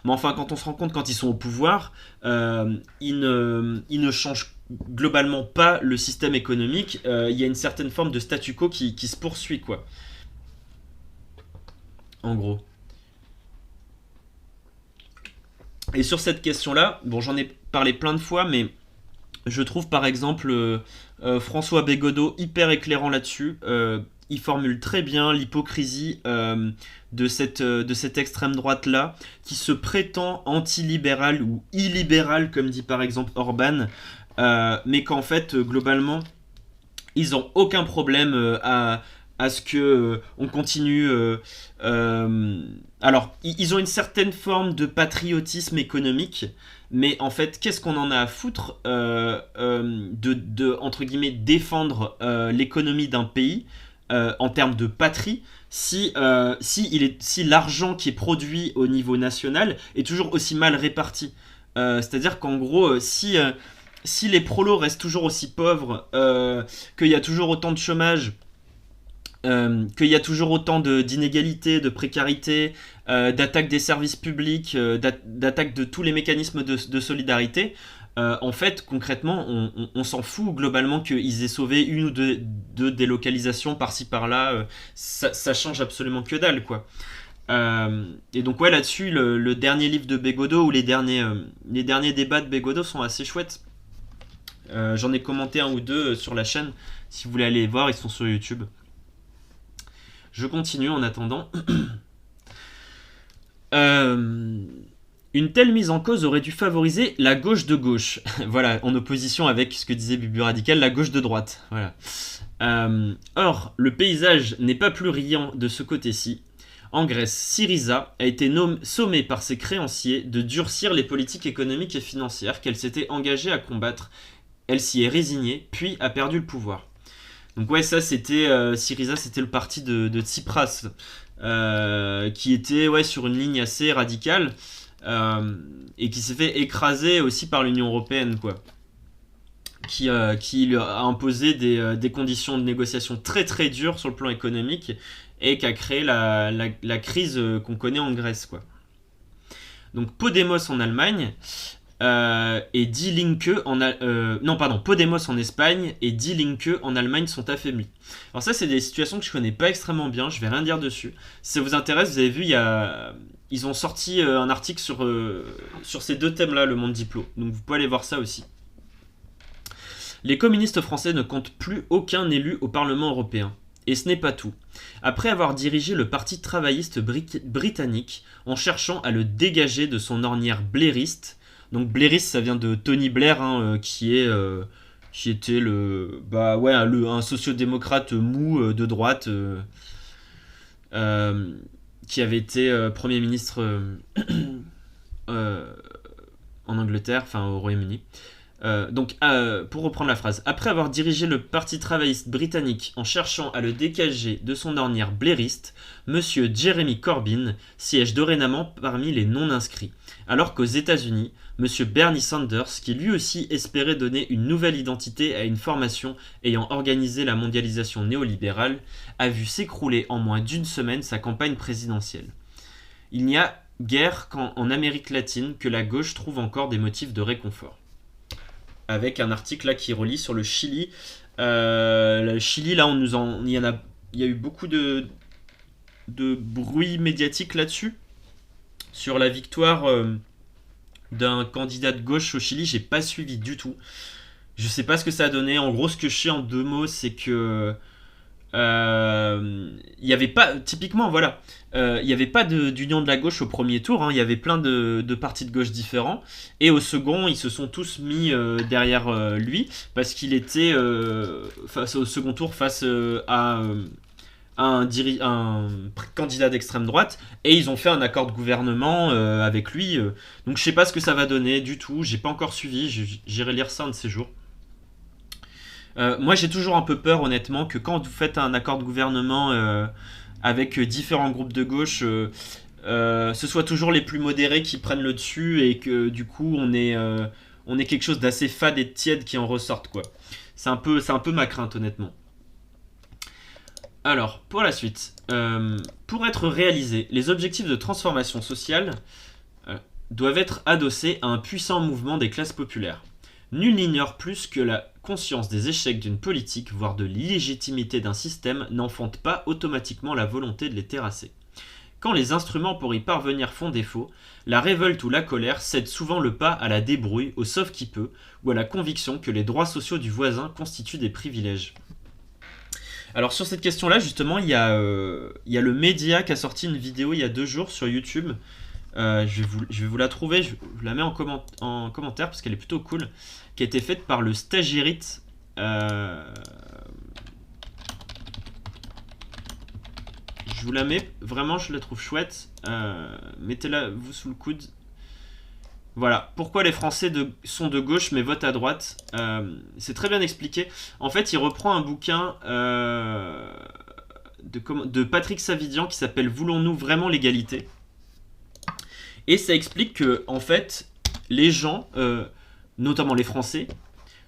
Mais enfin, quand on se rend compte, quand ils sont au pouvoir, ils ne changent globalement pas le système économique. Il y a une certaine forme de statu quo qui se poursuit, quoi. En gros. Et sur cette question-là, bon, j'en ai parlé plein de fois, mais je trouve par exemple François Bégodeau hyper éclairant là-dessus. Il formule très bien l'hypocrisie de cette extrême droite-là, qui se prétend anti-libérale ou illibérale, comme dit par exemple Orban, mais qu'en fait, globalement, ils n'ont aucun problème à ce que on continue. Alors, ils ont une certaine forme de patriotisme économique, mais en fait, qu'est-ce qu'on en a à foutre de entre guillemets défendre l'économie d'un pays en termes de patrie, si l'argent qui est produit au niveau national est toujours aussi mal réparti. C'est-à-dire qu'en gros, si les prolos restent toujours aussi pauvres, qu'il y a toujours autant de chômage, qu'il y a toujours autant d'inégalités, de précarité, d'attaque des services publics, d'attaque de tous les mécanismes de solidarité, en fait, concrètement, on s'en fout globalement qu'ils aient sauvé une ou deux délocalisations par-ci par-là. Ça change absolument que dalle, quoi. Et donc, ouais, là-dessus, le dernier livre de Bégodeau, ou les derniers débats de Bégodeau sont assez chouettes. J'en ai commenté un ou deux sur la chaîne. Si vous voulez aller les voir, ils sont sur YouTube. Je continue en attendant. Une telle mise en cause aurait dû favoriser la gauche de gauche. Voilà, en opposition avec ce que disait Bubu Radical, la gauche de droite. Voilà. Or, le paysage n'est pas plus riant de ce côté-ci. En Grèce, Syriza a été sommée par ses créanciers de durcir les politiques économiques et financières qu'elle s'était engagée à combattre. Elle s'y est résignée, puis a perdu le pouvoir. Donc ouais, ça c'était Syriza, c'était le parti de Tsipras, qui était sur une ligne assez radicale, et qui s'est fait écraser aussi par l'Union Européenne, quoi. qui lui a imposé des conditions de négociation très très dures sur le plan économique et qui a créé la crise qu'on connaît en Grèce, quoi. Donc Podemos en Allemagne et Die Linke Podemos en Espagne et Die Linke en Allemagne sont affaiblis. Alors ça, c'est des situations que je connais pas extrêmement bien, je vais rien dire dessus. Si ça vous intéresse, vous avez vu, ils ont sorti un article sur ces deux thèmes-là, le monde diplo. Donc vous pouvez aller voir ça aussi. Les communistes français ne comptent plus aucun élu au Parlement européen. Et ce n'est pas tout. Après avoir dirigé le parti travailliste britannique en cherchant à le dégager de son ornière blairiste, donc blairiste ça vient de Tony Blair, qui était un sociodémocrate mou de droite, qui avait été Premier ministre en Angleterre, enfin au Royaume-Uni. Pour reprendre la phrase, après avoir dirigé le parti travailliste britannique en cherchant à le dégager de son ornière blairiste, monsieur Jeremy Corbyn siège dorénavant parmi les non-inscrits, alors qu'aux États-Unis, monsieur Bernie Sanders, qui lui aussi espérait donner une nouvelle identité à une formation ayant organisé la mondialisation néolibérale, a vu s'écrouler en moins d'une semaine sa campagne présidentielle. Il n'y a guère qu'en Amérique latine que la gauche trouve encore des motifs de réconfort. Avec un article là qui relie sur le Chili. Le Chili, là, il y a eu beaucoup de bruit médiatique là-dessus. Sur la victoire d'un candidat de gauche au Chili, j'ai pas suivi du tout. Je sais pas ce que ça a donné. En gros, ce que je sais en 2 mots, c'est que il y avait pas, typiquement, voilà, il n'y avait pas d'union de la gauche au premier tour, il y avait plein de partis de gauche différents, et au second ils se sont tous mis derrière lui parce qu'il était au second tour face à un candidat d'extrême droite, et ils ont fait un accord de gouvernement avec lui, donc je sais pas ce que ça va donner du tout, j'ai pas encore suivi, j'irai lire ça un de ces jours. Moi j'ai toujours un peu peur honnêtement que quand vous faites un accord de gouvernement avec différents groupes de gauche, ce soit toujours les plus modérés qui prennent le dessus et que du coup on est quelque chose d'assez fade et de tiède qui en ressorte, quoi. C'est un peu ma crainte honnêtement. Alors pour la suite, pour être réalisés, les objectifs de transformation sociale doivent être adossés à un puissant mouvement des classes populaires. Nul n'ignore plus que la conscience des échecs d'une politique, voire de l'illégitimité d'un système, n'enfante pas automatiquement la volonté de les terrasser. Quand les instruments pour y parvenir font défaut, la révolte ou la colère cède souvent le pas à la débrouille, au sauve-qui-peut, ou à la conviction que les droits sociaux du voisin constituent des privilèges. Alors sur cette question-là, justement, il y a le Média qui a sorti une vidéo il y a 2 jours sur YouTube. Je vais vous la trouver, je la mets en commentaire parce qu'elle est plutôt cool, qui a été faite par le Stagiairite. Je vous la mets, vraiment je la trouve chouette. Mettez-la vous sous le coude. Voilà, pourquoi les Français sont de gauche mais votent à droite. C'est très bien expliqué. En fait, il reprend un bouquin de Patrick Savidian qui s'appelle Voulons-nous vraiment l'égalité ? Et ça explique que, en fait, les gens, notamment les Français,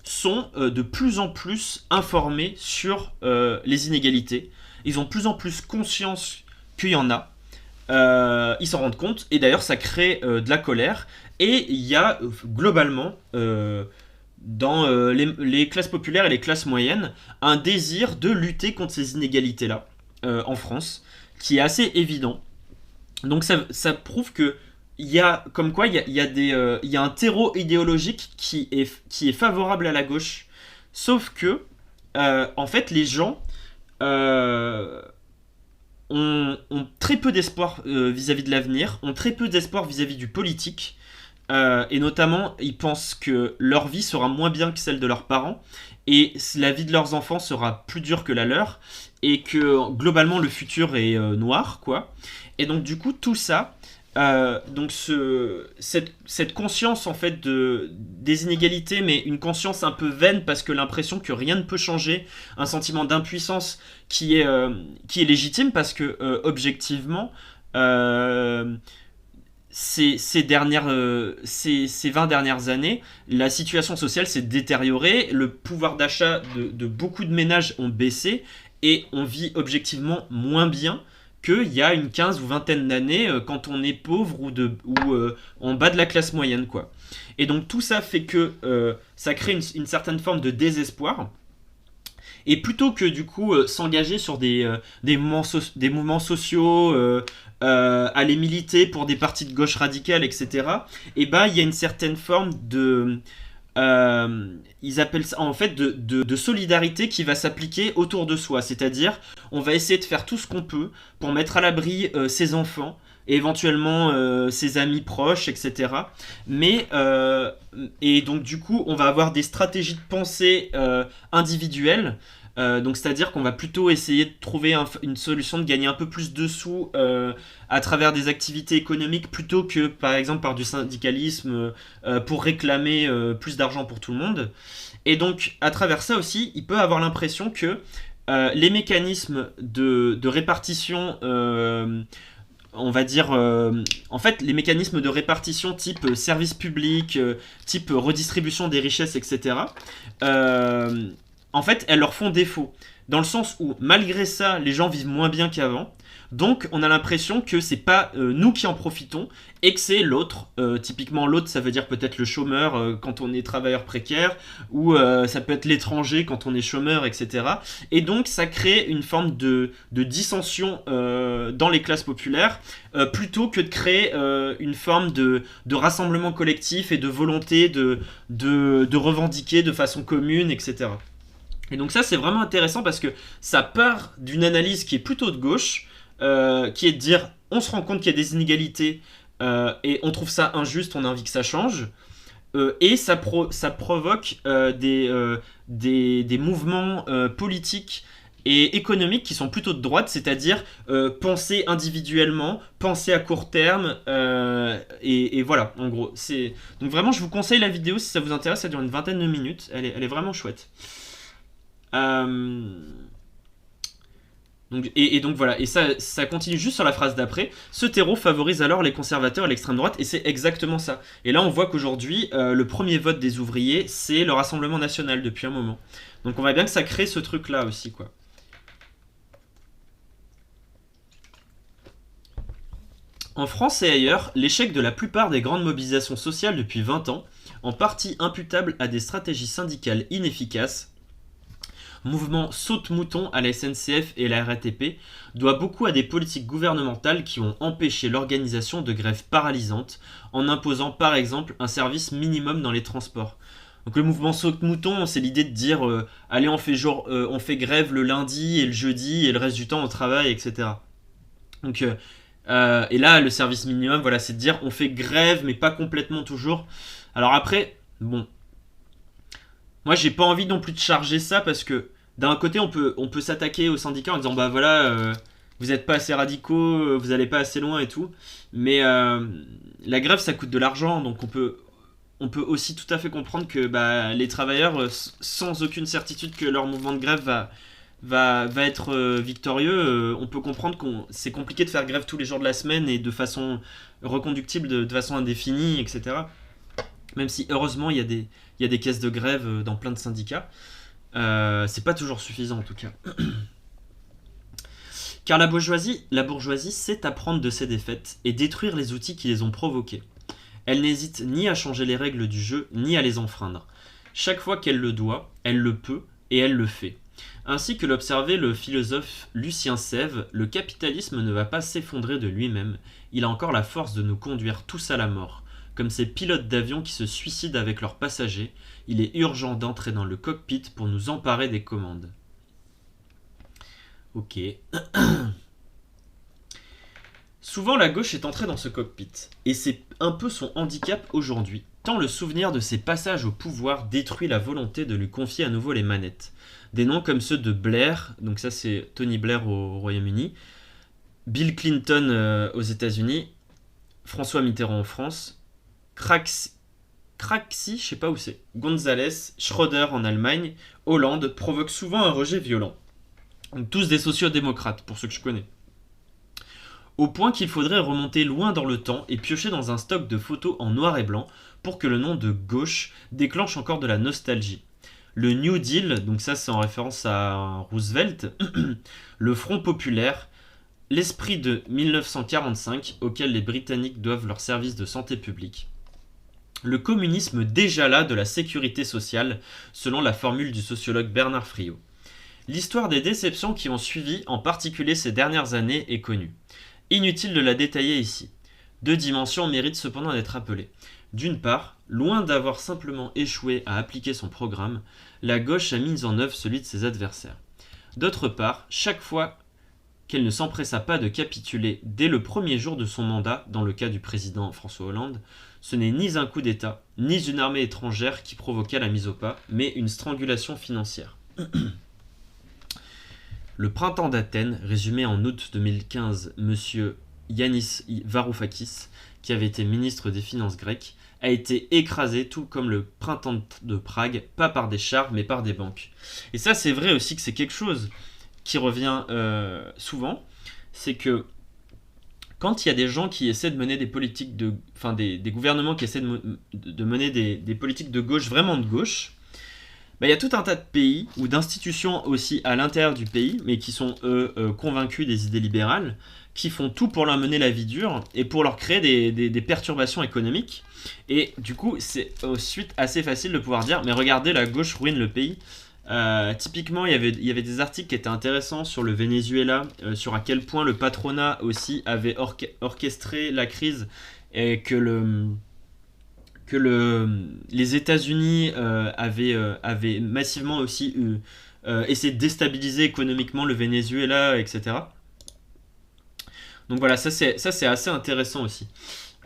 sont de plus en plus informés sur les inégalités. Ils ont de plus en plus conscience qu'il y en a. Ils s'en rendent compte. Et d'ailleurs, ça crée de la colère. Et il y a, globalement, dans les classes populaires et les classes moyennes, un désir de lutter contre ces inégalités-là, en France, qui est assez évident. Donc ça prouve que il y a un terreau idéologique qui est favorable à la gauche, sauf que en fait les gens ont très peu d'espoir vis-à-vis de l'avenir, ont très peu d'espoir vis-à-vis du politique, et notamment ils pensent que leur vie sera moins bien que celle de leurs parents, et la vie de leurs enfants sera plus dure que la leur, et que globalement le futur est noir, quoi. Et donc du coup tout ça, donc cette conscience en fait des inégalités, mais une conscience un peu vaine parce que l'impression que rien ne peut changer, un sentiment d'impuissance qui est légitime parce que objectivement ces 20 dernières années, la situation sociale s'est détériorée, le pouvoir d'achat de beaucoup de ménages ont baissé et on vit objectivement moins bien qu'il y a une 15 ou vingtaine d'années quand on est pauvre ou en bas de la classe moyenne, quoi. Et donc tout ça fait que ça crée une certaine forme de désespoir. Et plutôt que du coup s'engager sur des mouvements sociaux, aller militer pour des partis de gauche radicale, etc., et ben il y a une certaine forme de... ils appellent ça en fait de solidarité qui va s'appliquer autour de soi. C'est-à-dire, on va essayer de faire tout ce qu'on peut pour mettre à l'abri ses enfants, et éventuellement ses amis proches, etc. Mais, et donc du coup, on va avoir des stratégies de pensée individuelles. Donc c'est-à-dire qu'on va plutôt essayer de trouver une solution de gagner un peu plus de sous à travers des activités économiques plutôt que par exemple par du syndicalisme pour réclamer plus d'argent pour tout le monde. Et donc à travers ça aussi, il peut avoir l'impression que les mécanismes de répartition on va dire, en fait, les mécanismes de répartition type service public, type redistribution des richesses, etc., en fait, elles leur font défaut. Dans le sens où, malgré ça, les gens vivent moins bien qu'avant. Donc, on a l'impression que c'est pas nous qui en profitons et que c'est l'autre. Typiquement, l'autre, ça veut dire peut-être le chômeur quand on est travailleur précaire ou ça peut être l'étranger quand on est chômeur, etc. Et donc, ça crée une forme de dissension dans les classes populaires plutôt que de créer une forme de rassemblement collectif et de volonté de revendiquer de façon commune, etc. Et donc ça c'est vraiment intéressant parce que ça part d'une analyse qui est plutôt de gauche, qui est de dire on se rend compte qu'il y a des inégalités et on trouve ça injuste, on a envie que ça change, et ça provoque des mouvements politiques et économiques qui sont plutôt de droite, c'est-à-dire penser individuellement, penser à court terme, et voilà, en gros. Donc vraiment, je vous conseille la vidéo si ça vous intéresse, ça dure une vingtaine de minutes, elle est vraiment chouette. Donc voilà, et ça continue juste sur la phrase d'après. Ce terreau favorise alors les conservateurs et l'extrême droite, et c'est exactement ça. Et là, on voit qu'aujourd'hui, le premier vote des ouvriers, c'est le Rassemblement national depuis un moment. Donc on voit bien que ça crée ce truc-là aussi, quoi. En France et ailleurs, l'échec de la plupart des grandes mobilisations sociales depuis 20 ans, en partie imputable à des stratégies syndicales inefficaces, mouvement saute-mouton à la SNCF et la RATP, doit beaucoup à des politiques gouvernementales qui ont empêché l'organisation de grèves paralysantes en imposant par exemple un service minimum dans les transports. Donc le mouvement saute-mouton, c'est l'idée de dire allez on fait grève le lundi et le jeudi et le reste du temps on travaille, etc. Donc et là le service minimum, voilà, c'est de dire on fait grève mais pas complètement toujours. Alors après, bon, moi j'ai pas envie non plus de charger ça parce que d'un côté on peut s'attaquer aux syndicats en disant bah voilà vous êtes pas assez radicaux, vous allez pas assez loin et tout, mais la grève ça coûte de l'argent, donc on peut aussi tout à fait comprendre que bah, les travailleurs sans aucune certitude que leur mouvement de grève va être victorieux, on peut comprendre que c'est compliqué de faire grève tous les jours de la semaine et de façon reconductible de façon indéfinie, etc. Même si heureusement il y a des caisses de grève dans plein de syndicats. C'est pas toujours suffisant en tout cas. Car la bourgeoisie sait apprendre de ses défaites et détruire les outils qui les ont provoquées. Elle n'hésite ni à changer les règles du jeu, ni à les enfreindre. Chaque fois qu'elle le doit, elle le peut et elle le fait. Ainsi que l'observait le philosophe Lucien Sèvres, le capitalisme ne va pas s'effondrer de lui-même, il a encore la force de nous conduire tous à la mort. Comme ces pilotes d'avion qui se suicident avec leurs passagers, il est urgent d'entrer dans le cockpit pour nous emparer des commandes. Ok. Souvent la gauche est entrée dans ce cockpit, et c'est un peu son handicap aujourd'hui, tant le souvenir de ses passages au pouvoir détruit la volonté de lui confier à nouveau les manettes. Des noms comme ceux de Blair, donc ça c'est Tony Blair au Royaume-Uni, Bill Clinton aux États-Unis, François Mitterrand en France, Craxi, je sais pas où c'est, González, Schröder en Allemagne, Hollande provoquent souvent un rejet violent. Donc tous des sociodémocrates, pour ceux que je connais. au point qu'il faudrait remonter loin dans le temps et piocher dans un stock de photos en noir et blanc pour que le nom de gauche déclenche encore de la nostalgie. Le New Deal, donc ça c'est en référence à Roosevelt, le Front populaire, l'esprit de 1945 auquel les Britanniques doivent leur service de santé publique, le communisme déjà là de la sécurité sociale, selon la formule du sociologue Bernard Friot. L'histoire des déceptions qui ont suivi, en particulier ces dernières années, est connue. Inutile de la détailler ici. Deux dimensions méritent cependant d'être rappelées. D'une part, loin d'avoir simplement échoué à appliquer son programme, la gauche a mis en œuvre celui de ses adversaires. D'autre part, chaque fois qu'elle ne s'empressa pas de capituler dès le premier jour de son mandat, dans le cas du président François Hollande, ce n'est ni un coup d'État, ni une armée étrangère qui provoqua la mise au pas, mais une strangulation financière. Le printemps d'Athènes, résumé en août 2015 M. Yanis Varoufakis, qui avait été ministre des Finances grecques, a été écrasé, tout comme le printemps de Prague, pas par des chars, mais par des banques. Et ça, c'est vrai aussi que c'est quelque chose qui revient souvent, c'est que quand il y a des gens qui essaient de mener des politiques de... Enfin, des gouvernements qui essaient de mener des politiques de gauche, vraiment de gauche, bah, il y a tout un tas de pays, ou d'institutions aussi à l'intérieur du pays, mais qui sont, convaincus des idées libérales, qui font tout pour leur mener la vie dure, et pour leur créer des perturbations économiques. Et du coup, c'est ensuite assez facile de pouvoir dire, mais regardez, la gauche ruine le pays. Typiquement, il y avait des articles qui étaient intéressants sur le Venezuela, sur à quel point le patronat aussi avait orchestré la crise, et que les États-Unis avaient massivement aussi essayé de déstabiliser économiquement le Venezuela, etc. Donc voilà, ça c'est assez intéressant aussi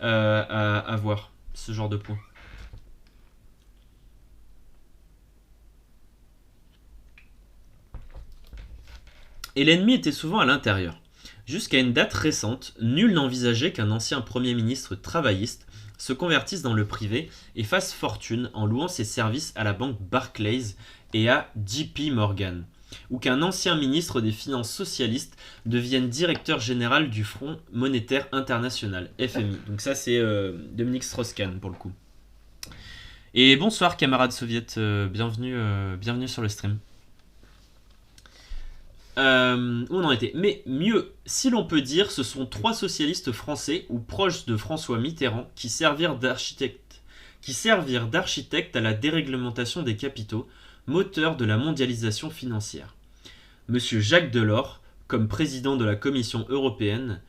à voir, ce genre de point. Et l'ennemi était souvent à l'intérieur. Jusqu'à une date récente, nul n'envisageait qu'un ancien Premier ministre travailliste se convertisse dans le privé et fasse fortune en louant ses services à la banque Barclays et à JP Morgan, ou qu'un ancien ministre des Finances socialiste devienne directeur général du Fonds monétaire international, FMI. Donc ça c'est Dominique Strauss-Kahn pour le coup. Et bonsoir camarades soviets, bienvenue sur le stream. Où on en était. Mais mieux, si l'on peut dire, ce sont trois socialistes français ou proches de François Mitterrand qui servirent d'architectes à la déréglementation des capitaux, moteur de la mondialisation financière. Monsieur Jacques Delors, comme président de la Commission européenne,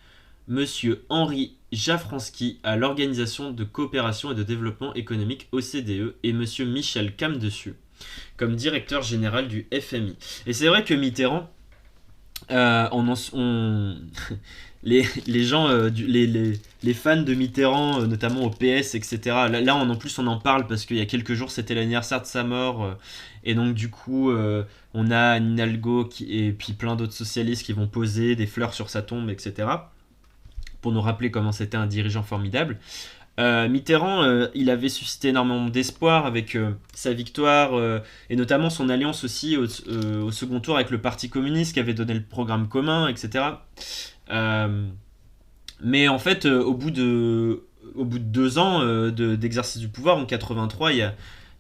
Monsieur Henri Jaffransky à l'Organisation de coopération et de développement économique OCDE et Monsieur Michel Camdessus comme directeur général du FMI. Et c'est vrai que Mitterrand, les gens, les fans de Mitterrand, notamment au PS, etc. Là, en plus, on en parle parce qu'il y a quelques jours, c'était l'anniversaire de sa mort, et donc du coup, on a Anne Hidalgo et puis plein d'autres socialistes qui vont poser des fleurs sur sa tombe, etc. Pour nous rappeler comment c'était un dirigeant formidable. Mitterrand, il avait suscité énormément d'espoir avec sa victoire et notamment son alliance aussi au second tour avec le Parti communiste qui avait donné le programme commun, etc. Mais en fait, au bout de 2 ans d'exercice du pouvoir, en 83, il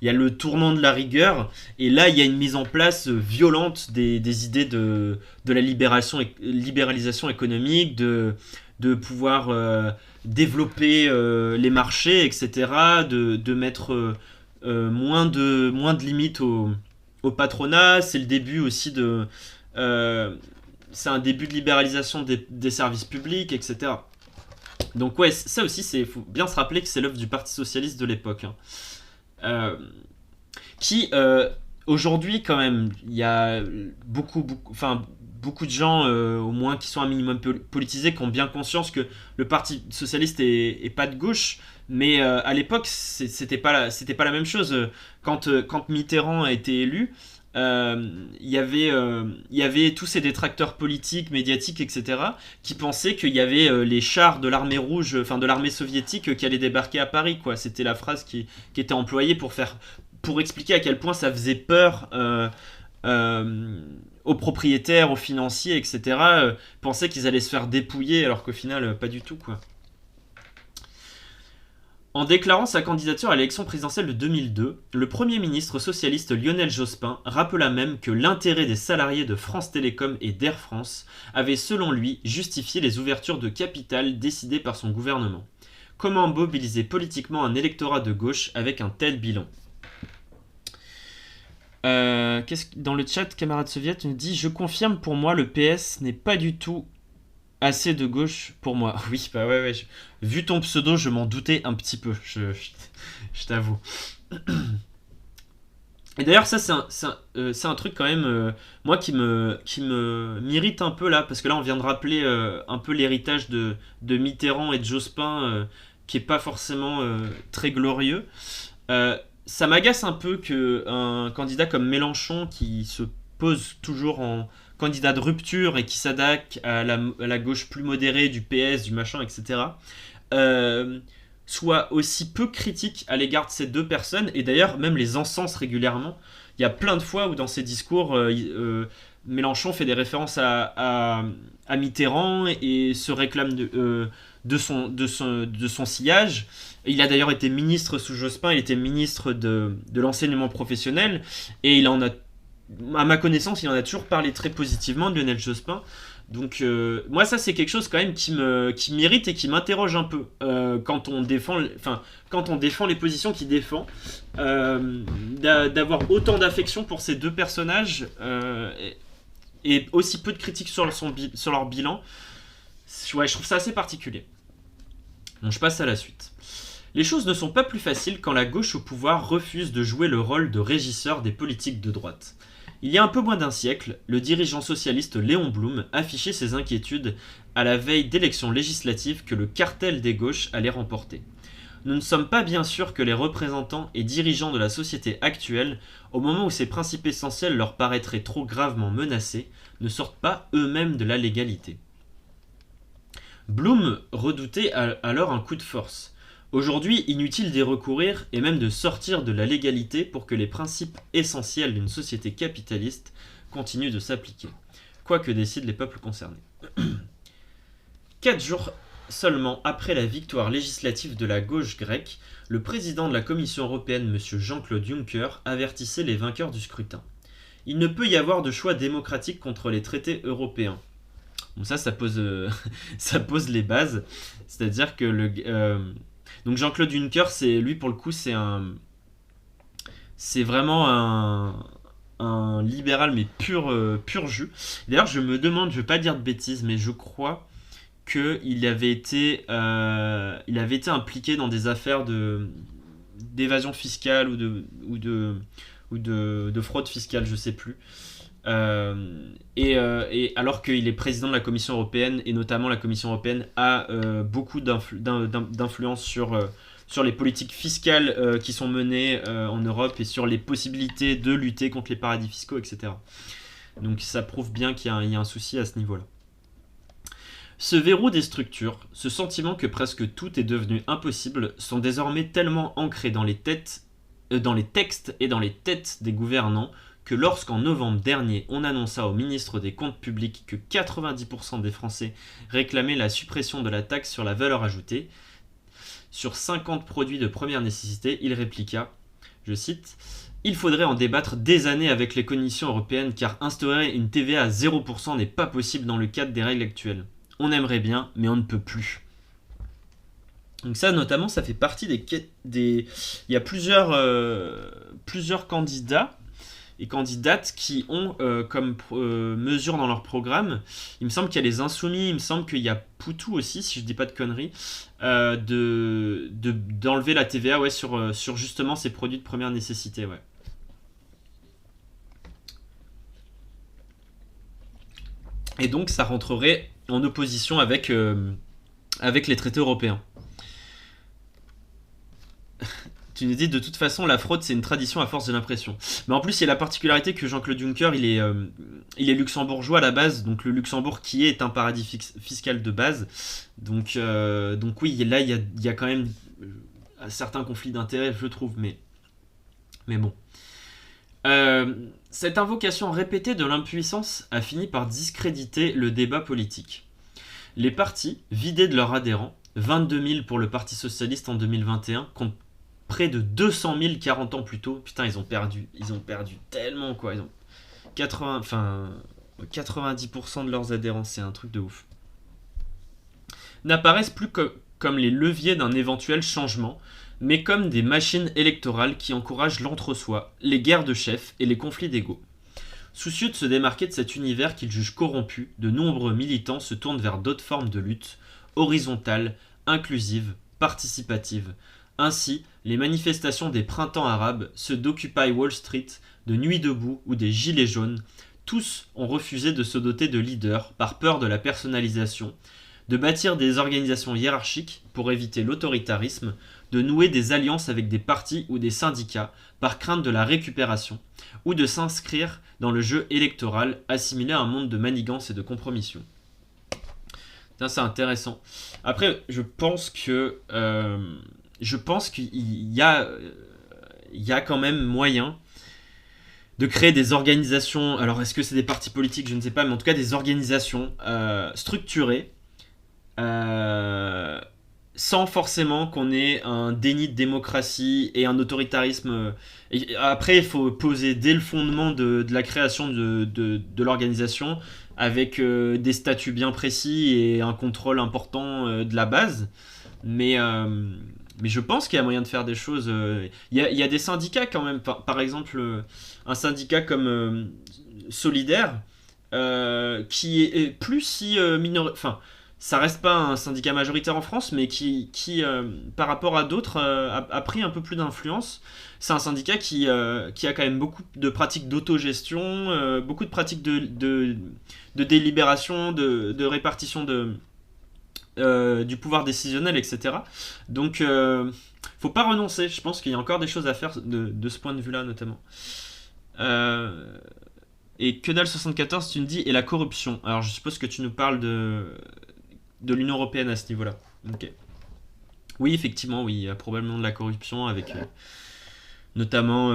y a le tournant de la rigueur, et là il y a une mise en place violente des idées de la libéralisation économique, de pouvoir développer les marchés, etc., de mettre moins de limites au patronat. C'est le début aussi c'est un début de libéralisation des services publics, etc. Donc ouais, ça aussi, faut bien se rappeler que c'est l'œuvre du Parti Socialiste de l'époque. Qui, aujourd'hui, quand même, il y a beaucoup de gens, au moins qui sont un minimum politisés, qui ont bien conscience que le Parti Socialiste est pas de gauche, mais à l'époque, c'était pas la même chose. Quand Mitterrand a été élu, il y avait tous ces détracteurs politiques, médiatiques, etc., qui pensaient qu'il y avait les chars de l'armée rouge, enfin de l'armée soviétique, qui allaient débarquer à Paris, quoi. C'était la phrase qui était employée pour expliquer à quel point ça faisait peur aux propriétaires, aux financiers, etc., pensaient qu'ils allaient se faire dépouiller, alors qu'au final, pas du tout, quoi. En déclarant sa candidature à l'élection présidentielle de 2002, le Premier ministre socialiste Lionel Jospin rappela même que l'intérêt des salariés de France Télécom et d'Air France avait selon lui justifié les ouvertures de capital décidées par son gouvernement. Comment mobiliser politiquement un électorat de gauche avec un tel bilan? Dans le chat, camarade soviète nous dit: je confirme, pour moi, le PS n'est pas du tout assez de gauche pour moi. Oui, bah ouais. Vu ton pseudo, je m'en doutais un petit peu, je t'avoue. Et d'ailleurs, ça, c'est un truc quand même, moi, m'irrite un peu là, parce que là, on vient de rappeler un peu l'héritage de Mitterrand et de Jospin, qui est pas forcément très glorieux. Ça m'agace un peu qu'un candidat comme Mélenchon, qui se pose toujours en candidat de rupture et qui s'attaque à la gauche plus modérée du PS, du machin, etc., soit aussi peu critique à l'égard de ces deux personnes, et d'ailleurs même les encense régulièrement. Il y a plein de fois où dans ses discours, Mélenchon fait des références à Mitterrand et se réclame de son sillage. Il a d'ailleurs été ministre sous Jospin, il était ministre de l'enseignement professionnel, et il en a, à ma connaissance, il en a toujours parlé très positivement de Lionel Jospin. Donc moi, ça, c'est quelque chose quand même qui m'irrite et qui m'interroge un peu quand on défend les positions qu'il défend, d'avoir autant d'affection pour ces deux personnages et aussi peu de critiques sur leur bilan. Ouais, je trouve ça assez particulier. Bon, je passe à la suite. Les choses ne sont pas plus faciles quand la gauche au pouvoir refuse de jouer le rôle de régisseur des politiques de droite. Il y a un peu moins d'un siècle, le dirigeant socialiste Léon Blum affichait ses inquiétudes à la veille d'élections législatives que le cartel des gauches allait remporter. Nous ne sommes pas bien sûrs que les représentants et dirigeants de la société actuelle, au moment où ces principes essentiels leur paraîtraient trop gravement menacés, ne sortent pas eux-mêmes de la légalité. Blum redoutait alors un coup de force. Aujourd'hui, inutile d'y recourir et même de sortir de la légalité pour que les principes essentiels d'une société capitaliste continuent de s'appliquer, quoi que décident les peuples concernés. 4 jours seulement après la victoire législative de la gauche grecque, le président de la Commission européenne, M. Jean-Claude Juncker, avertissait les vainqueurs du scrutin. Il ne peut y avoir de choix démocratique contre les traités européens. Bon, ça pose, ça pose les bases. C'est-à-dire que donc Jean-Claude Juncker, lui pour le coup, c'est vraiment un libéral, mais pur jus. D'ailleurs, je me demande, je ne vais pas dire de bêtises, mais je crois qu'il avait été impliqué dans des affaires d'évasion fiscale ou de fraude fiscale, je ne sais plus. Et alors qu'il est président de la Commission européenne, et notamment la Commission européenne a beaucoup d'influence sur les politiques fiscales qui sont menées en Europe et sur les possibilités de lutter contre les paradis fiscaux, etc. Donc ça prouve bien qu'il y a un souci à ce niveau-là. Ce verrou des structures, ce sentiment que presque tout est devenu impossible, sont désormais tellement ancrés dans les textes et dans les têtes des gouvernants que lorsqu'en novembre dernier, on annonça au ministre des Comptes publics que 90% des Français réclamaient la suppression de la taxe sur la valeur ajoutée sur 50 produits de première nécessité, il répliqua, je cite, « Il faudrait en débattre des années avec les commissions européennes car instaurer une TVA à 0% n'est pas possible dans le cadre des règles actuelles. On aimerait bien, mais on ne peut plus. » Donc ça, notamment, ça fait partie il y a plusieurs candidats et candidates qui ont comme mesure dans leur programme, il me semble qu'il y a les Insoumis, il me semble qu'il y a Poutou aussi, si je dis pas de conneries, d'enlever la TVA sur justement ces produits de première nécessité. Ouais. Et donc ça rentrerait en opposition avec les traités européens. Tu nous dis, de toute façon, la fraude, c'est une tradition à force de l'impression. Mais en plus, il y a la particularité que Jean-Claude Juncker, il est luxembourgeois à la base, donc le Luxembourg qui est un paradis fiscal de base. Donc oui, là, il y a quand même certains conflits d'intérêts, je trouve, mais bon. Cette invocation répétée de l'impuissance a fini par discréditer le débat politique. Les partis, vidés de leurs adhérents, 22 000 pour le Parti Socialiste en 2021, contre près de 200 000 40 ans plus tôt. Putain, ils ont perdu tellement, quoi. Ils ont 90% de leurs adhérents, c'est un truc de ouf. N'apparaissent plus comme les leviers d'un éventuel changement, mais comme des machines électorales qui encouragent l'entre-soi, les guerres de chefs et les conflits d'ego. Soucieux de se démarquer de cet univers qu'ils jugent corrompu, de nombreux militants se tournent vers d'autres formes de lutte, horizontales, inclusives, participatives. Ainsi, les manifestations des printemps arabes, ceux d'Occupy Wall Street, de Nuit debout ou des Gilets jaunes, tous ont refusé de se doter de leaders par peur de la personnalisation, de bâtir des organisations hiérarchiques pour éviter l'autoritarisme, de nouer des alliances avec des partis ou des syndicats par crainte de la récupération, ou de s'inscrire dans le jeu électoral assimilé à un monde de manigance et de compromission. Ça, c'est intéressant. Après, je pense qu'il y a quand même moyen de créer des organisations. Alors, est-ce que c'est des partis politiques? Je ne sais pas, mais en tout cas des organisations structurées, sans forcément qu'on ait un déni de démocratie et un autoritarisme. Et après, il faut poser dès le fondement de la création de l'organisation, avec des statuts bien précis et un contrôle important de la base. Mais je pense qu'il y a moyen de faire des choses. Il y a des syndicats quand même. Par exemple, un syndicat comme Solidaire, qui est plus si minoritaire. Enfin, ça reste pas un syndicat majoritaire en France, mais qui par rapport à d'autres, a pris un peu plus d'influence. C'est un syndicat qui a quand même beaucoup de pratiques d'autogestion, beaucoup de pratiques de délibération, de répartition du pouvoir décisionnel, etc. Donc, faut pas renoncer. Je pense qu'il y a encore des choses à faire de ce point de vue-là, notamment. Et que dalle 74, tu me dis, et la corruption. Alors, je suppose que tu nous parles de l'Union Européenne à ce niveau-là. Ok. Oui, effectivement, oui, il y a probablement de la corruption avec notamment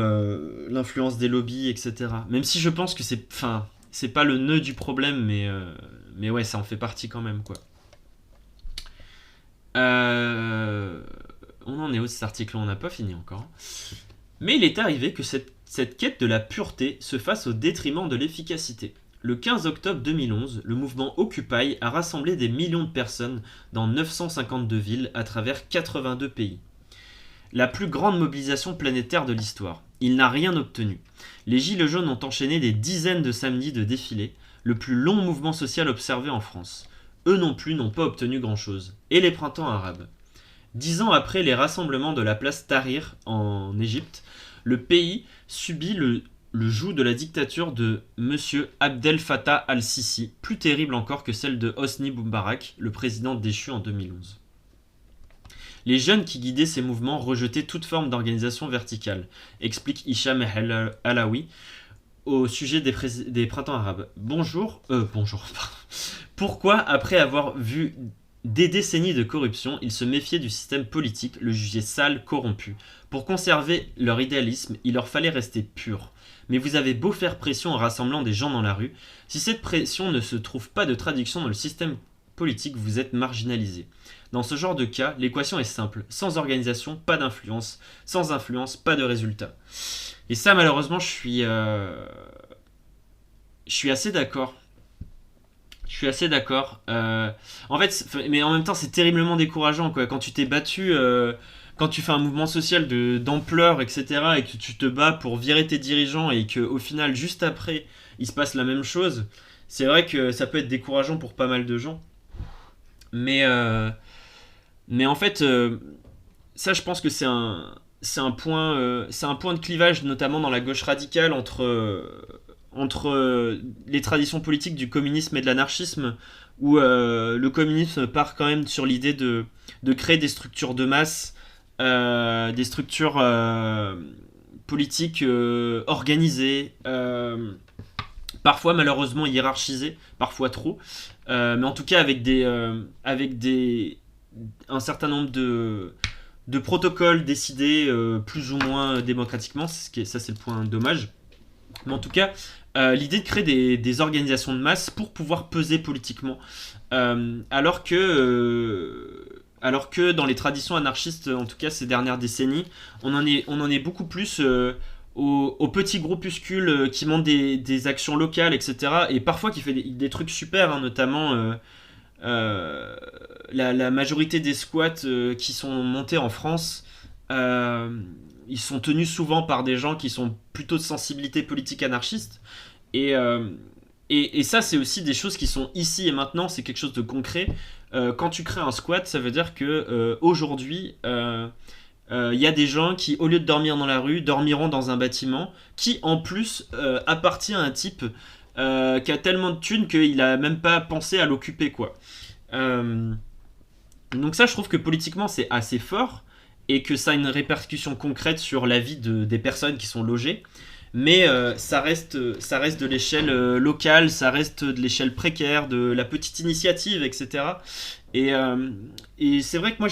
l'influence des lobbies, etc. Même si je pense que c'est pas le nœud du problème, mais ouais, ça en fait partie quand même, quoi. On en est où de cet article? On n'a pas fini encore. Mais il est arrivé que cette quête de la pureté se fasse au détriment de l'efficacité. Le 15 octobre 2011, le mouvement Occupy a rassemblé des millions de personnes dans 952 villes à travers 82 pays. La plus grande mobilisation planétaire de l'histoire. Il n'a rien obtenu. Les Gilets jaunes ont enchaîné des dizaines de samedis de défilés, le plus long mouvement social observé en France. Eux non plus n'ont pas obtenu grand-chose. Et les printemps arabes. 10 ans après les rassemblements de la place Tahrir en Égypte, le pays subit le joug de la dictature de M. Abdel Fattah al-Sisi, plus terrible encore que celle de Hosni Moubarak, le président déchu en 2011. Les jeunes qui guidaient ces mouvements rejetaient toute forme d'organisation verticale, explique Hicham El-Alaoui au sujet des printemps arabes. Bonjour. Pourquoi, après avoir vu des décennies de corruption, ils se méfiaient du système politique, le jugeaient sale, corrompu. Pour conserver leur idéalisme, il leur fallait rester pur. Mais vous avez beau faire pression en rassemblant des gens dans la rue, si cette pression ne se trouve pas de traduction dans le système politique, vous êtes marginalisé. Dans ce genre de cas, l'équation est simple. Sans organisation, pas d'influence. Sans influence, pas de résultat. Et ça, malheureusement, je suis assez d'accord. Je suis assez d'accord. En fait, mais en même temps, c'est terriblement décourageant, quoi. Quand tu t'es battu, quand tu fais un mouvement social d'ampleur, etc., et que tu te bats pour virer tes dirigeants et qu'au final, juste après, il se passe la même chose, c'est vrai que ça peut être décourageant pour pas mal de gens. Mais en fait, ça, je pense que c'est un point de clivage, notamment dans la gauche radicale, entre les traditions politiques du communisme et de l'anarchisme, où le communisme part quand même sur l'idée de créer des structures de masse, des structures politiques organisées, parfois malheureusement hiérarchisées, parfois trop, mais en tout cas avec un certain nombre de protocoles décidés plus ou moins démocratiquement. Ça, c'est le point dommage. Mais en tout cas, l'idée de créer des organisations de masse pour pouvoir peser politiquement. Alors que dans les traditions anarchistes, en tout cas ces dernières décennies, on en est beaucoup plus aux petits groupuscules qui montent des actions locales, etc. Et parfois qui fait des trucs super, hein, notamment euh, la majorité des squats qui sont montés en France, euh, ils sont tenus souvent par des gens qui sont plutôt de sensibilité politique anarchiste. Et, euh, et ça, c'est aussi des choses qui sont ici et maintenant, c'est quelque chose de concret. Quand tu crées un squat, ça veut dire que aujourd'hui, il y a des gens qui, au lieu de dormir dans la rue, dormiront dans un bâtiment qui, en plus, appartient à un type qui a tellement de thunes qu'il a même pas pensé à l'occuper, quoi. Euh, donc ça, je trouve que politiquement, c'est assez fort et que ça a une répercussion concrète sur la vie des personnes qui sont logées. Mais ça reste de l'échelle locale, ça reste de l'échelle précaire, de la petite initiative, etc. Et, euh, et c'est vrai que moi,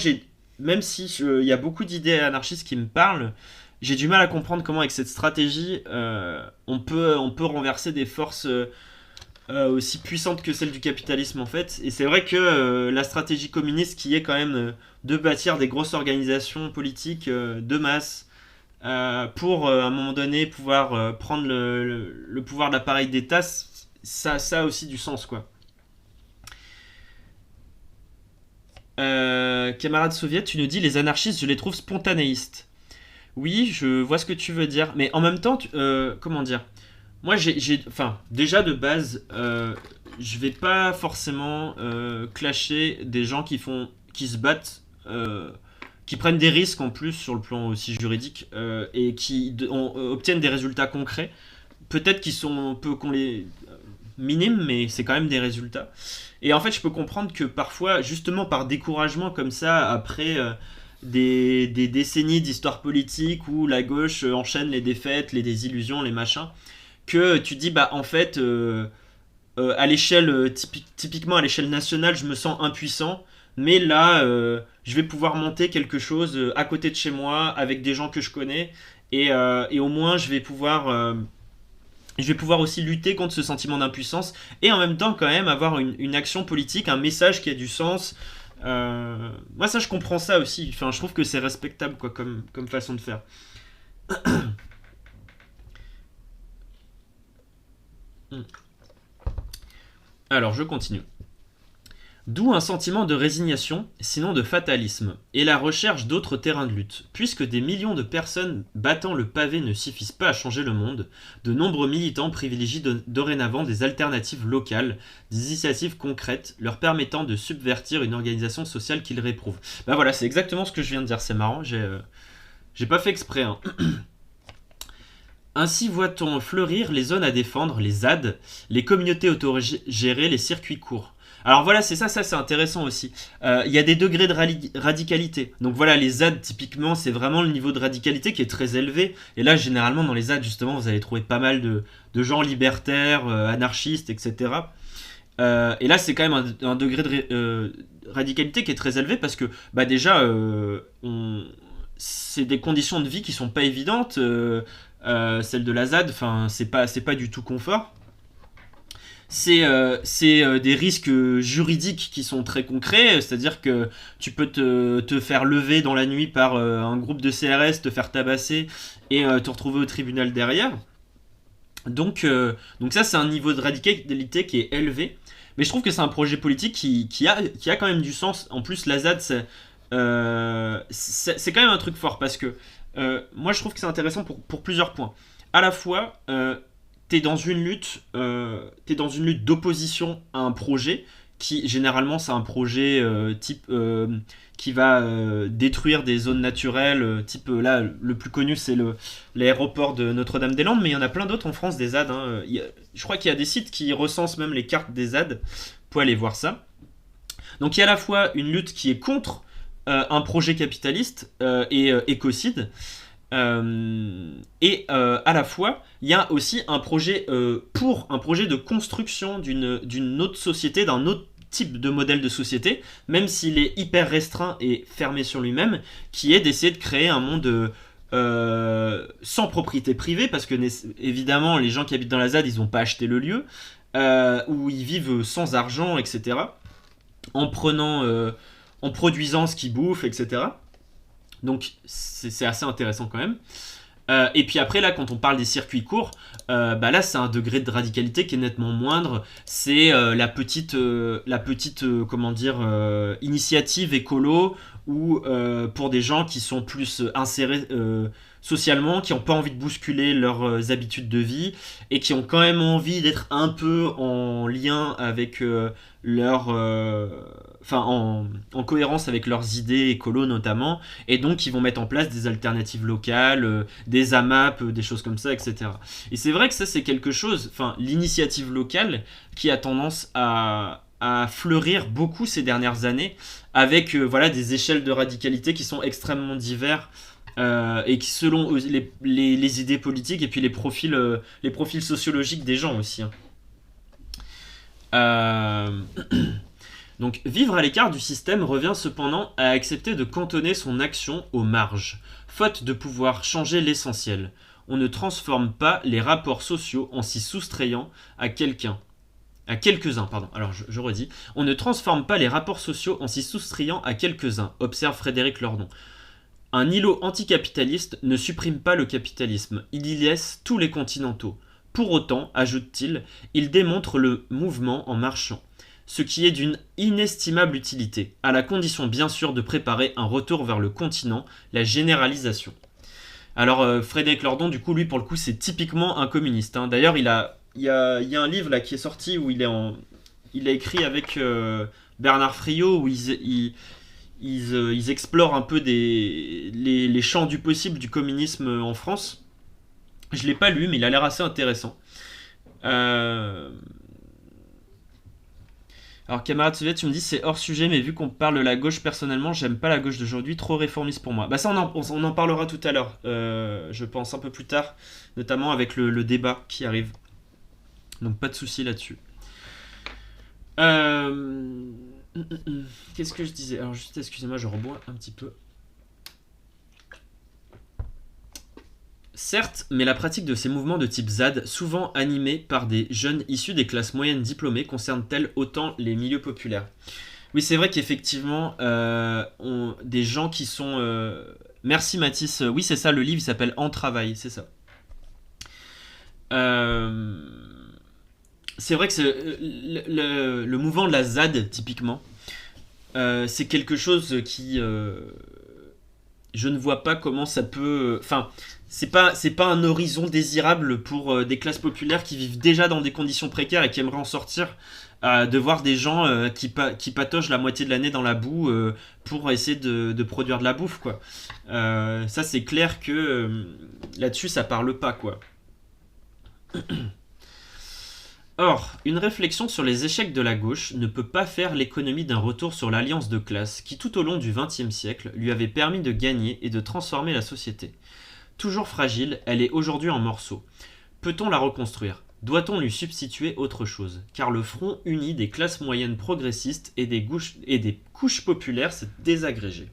même si il y a beaucoup d'idées anarchistes qui me parlent, j'ai du mal à comprendre comment, avec cette stratégie, on peut renverser des forces aussi puissantes que celles du capitalisme, en fait. Et c'est vrai que la stratégie communiste, qui est quand même de bâtir des grosses organisations politiques de masse, pour à un moment donné pouvoir prendre le pouvoir de l'appareil d'État, ça a aussi du sens, quoi. Camarade soviète, tu nous dis les anarchistes, je les trouve spontanéistes. Oui, je vois ce que tu veux dire, mais en même temps, comment dire. Moi, enfin, déjà de base, je vais pas forcément clasher des gens qui se battent, qui prennent des risques en plus sur le plan aussi juridique et obtiennent des résultats concrets. Peut-être qu'ils sont un peu qu'on les minimes, mais c'est quand même des résultats. Et en fait, je peux comprendre que parfois, justement par découragement comme ça, après des décennies d'histoire politique où la gauche enchaîne les défaites, les désillusions, les machins, que tu dis, bah en fait, à l'échelle, typiquement à l'échelle nationale, je me sens impuissant, mais là, je vais pouvoir monter quelque chose à côté de chez moi, avec des gens que je connais, et au moins je vais pouvoir aussi lutter contre ce sentiment d'impuissance, et en même temps quand même avoir une action politique, un message qui a du sens. Moi ça je comprends ça aussi, enfin, je trouve que c'est respectable, quoi, comme façon de faire. Alors je continue. D'où un sentiment de résignation, sinon de fatalisme, et la recherche d'autres terrains de lutte. Puisque des millions de personnes battant le pavé ne suffisent pas à changer le monde, de nombreux militants privilégient dorénavant des alternatives locales, des initiatives concrètes leur permettant de subvertir une organisation sociale qu'ils réprouvent. Bah voilà, c'est exactement ce que je viens de dire, c'est marrant, j'ai pas fait exprès, hein. Ainsi voit-on fleurir les zones à défendre, les ZAD, les communautés autogérées, les circuits courts. Alors voilà, ça c'est intéressant aussi. Il y a des degrés de radicalité. Donc voilà, les ZAD typiquement, c'est vraiment le niveau de radicalité qui est très élevé. Et là, généralement, dans les ZAD, justement, vous allez trouver pas mal de gens libertaires, anarchistes, etc. Et là, c'est quand même un degré de radicalité qui est très élevé parce que, bah déjà, c'est des conditions de vie qui sont pas évidentes. Celle de la ZAD, enfin, c'est pas du tout confort. C'est des risques juridiques qui sont très concrets, c'est-à-dire que tu peux te faire lever dans la nuit par un groupe de CRS, te faire tabasser et te retrouver au tribunal derrière. Donc ça, c'est un niveau de radicalité qui est élevé. Mais je trouve que c'est un projet politique qui a quand même du sens. En plus, la ZAD, c'est quand même un truc fort parce que moi, je trouve que c'est intéressant pour plusieurs points. À la fois, t'es dans une lutte d'opposition à un projet qui généralement c'est un projet type qui va détruire des zones naturelles, type là le plus connu c'est l'aéroport de Notre-Dame-des-Landes, mais il y en a plein d'autres en France des ZAD, hein. Je crois qu'il y a des sites qui recensent même les cartes des ZAD, vous pouvez aller voir ça. Donc il y a à la fois une lutte qui est contre un projet capitaliste et écocide, à la fois, il y a aussi un projet un projet de construction d'une autre société, d'un autre type de modèle de société, même s'il est hyper restreint et fermé sur lui-même, qui est d'essayer de créer un monde sans propriété privée, parce que évidemment les gens qui habitent dans la ZAD, ils n'ont pas acheté le lieu, où ils vivent sans argent, etc. En en produisant ce qu'ils bouffent, etc. Donc c'est assez intéressant quand même. Et puis après là, quand on parle des circuits courts, bah là c'est un degré de radicalité qui est nettement moindre. C'est comment dire, initiative écolo ou pour des gens qui sont plus insérés socialement, qui n'ont pas envie de bousculer leurs habitudes de vie et qui ont quand même envie d'être un peu en lien avec enfin en cohérence avec leurs idées écolo notamment, et donc ils vont mettre en place des alternatives locales, des AMAP, des choses comme ça, etc. Et c'est vrai que ça c'est quelque chose, enfin l'initiative locale qui a tendance à fleurir beaucoup ces dernières années, avec voilà, des échelles de radicalité qui sont extrêmement divers, et qui selon les idées politiques et puis les profils sociologiques des gens aussi, hein. Euh... Donc vivre à l'écart du système revient cependant à accepter de cantonner son action aux marges, faute de pouvoir changer l'essentiel. On ne transforme pas les rapports sociaux en s'y soustrayant à quelques-uns, pardon. Alors je redis. On ne transforme pas les rapports sociaux en s'y soustrayant à quelques-uns, observe Frédéric Lordon. Un îlot anticapitaliste ne supprime pas le capitalisme, il y laisse tous les continentaux. Pour autant, ajoute-t-il, il démontre le mouvement en marchant, ce qui est d'une inestimable utilité, à la condition bien sûr de préparer un retour vers le continent, la généralisation. Alors Frédéric Lordon, du coup, lui pour le coup, c'est typiquement un communiste, hein. D'ailleurs, il y a un livre là qui est sorti où il a écrit avec Bernard Friot, où ils explorent un peu les champs du possible du communisme en France. Je l'ai pas lu, mais il a l'air assez intéressant. Euh... Alors, camarade soviète, tu me dis c'est hors sujet, mais vu qu'on parle de la gauche, personnellement, j'aime pas la gauche d'aujourd'hui, trop réformiste pour moi. Bah, ça, on en parlera tout à l'heure, je pense un peu plus tard, notamment avec le débat qui arrive. Donc, pas de souci là-dessus. Qu'est-ce que je disais? Alors, juste, excusez-moi, je rebois un petit peu. Certes, mais la pratique de ces mouvements de type ZAD, souvent animés par des jeunes issus des classes moyennes diplômées, concerne-t-elle autant les milieux populaires? Oui, c'est vrai qu'effectivement, des gens qui sont... Merci Mathis, oui c'est ça, le livre il s'appelle En travail, c'est ça. Euh, C'est vrai que le mouvement de la ZAD, typiquement, c'est quelque chose qui... je ne vois pas comment ça peut... Enfin, c'est pas un horizon désirable pour des classes populaires qui vivent déjà dans des conditions précaires et qui aimeraient en sortir, de voir des gens qui patochent la moitié de l'année dans la boue pour essayer de produire de la bouffe, quoi. Ça, c'est clair que là-dessus, ça parle pas, quoi. Or, une réflexion sur les échecs de la gauche ne peut pas faire l'économie d'un retour sur l'alliance de classe qui, tout au long du XXe siècle, lui avait permis de gagner et de transformer la société. Toujours fragile, elle est aujourd'hui en morceaux. Peut-on la reconstruire? Doit-on lui substituer autre chose? Car le front uni des classes moyennes progressistes et des couches populaires s'est désagrégé.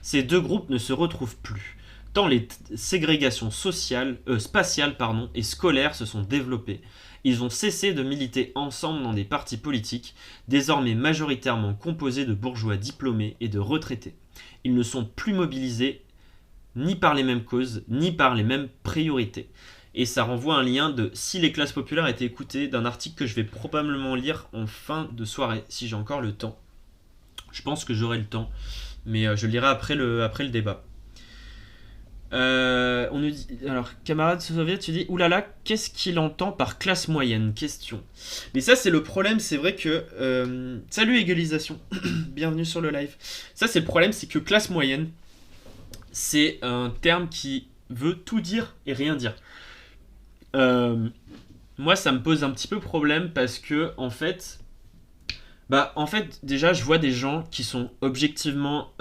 Ces deux groupes ne se retrouvent plus, tant les ségrégations spatiales et scolaires se sont développées. Ils ont cessé de militer ensemble dans des partis politiques, désormais majoritairement composés de bourgeois diplômés et de retraités. Ils ne sont plus mobilisés ni par les mêmes causes, ni par les mêmes priorités. Et ça renvoie à un lien de Si les classes populaires étaient écoutées, d'un article que je vais probablement lire en fin de soirée, si j'ai encore le temps. Je pense que j'aurai le temps, mais je le lirai après le débat. On nous dit, alors, camarade soviète, tu dis oulala, qu'est-ce qu'il entend par classe moyenne? Question. Mais ça, c'est le problème, c'est vrai que. Salut, égalisation, bienvenue sur le live. Ça, c'est le problème, c'est que classe moyenne, c'est un terme qui veut tout dire et rien dire. Moi, ça me pose un petit peu problème parce que, en fait, déjà, je vois des gens qui sont objectivement.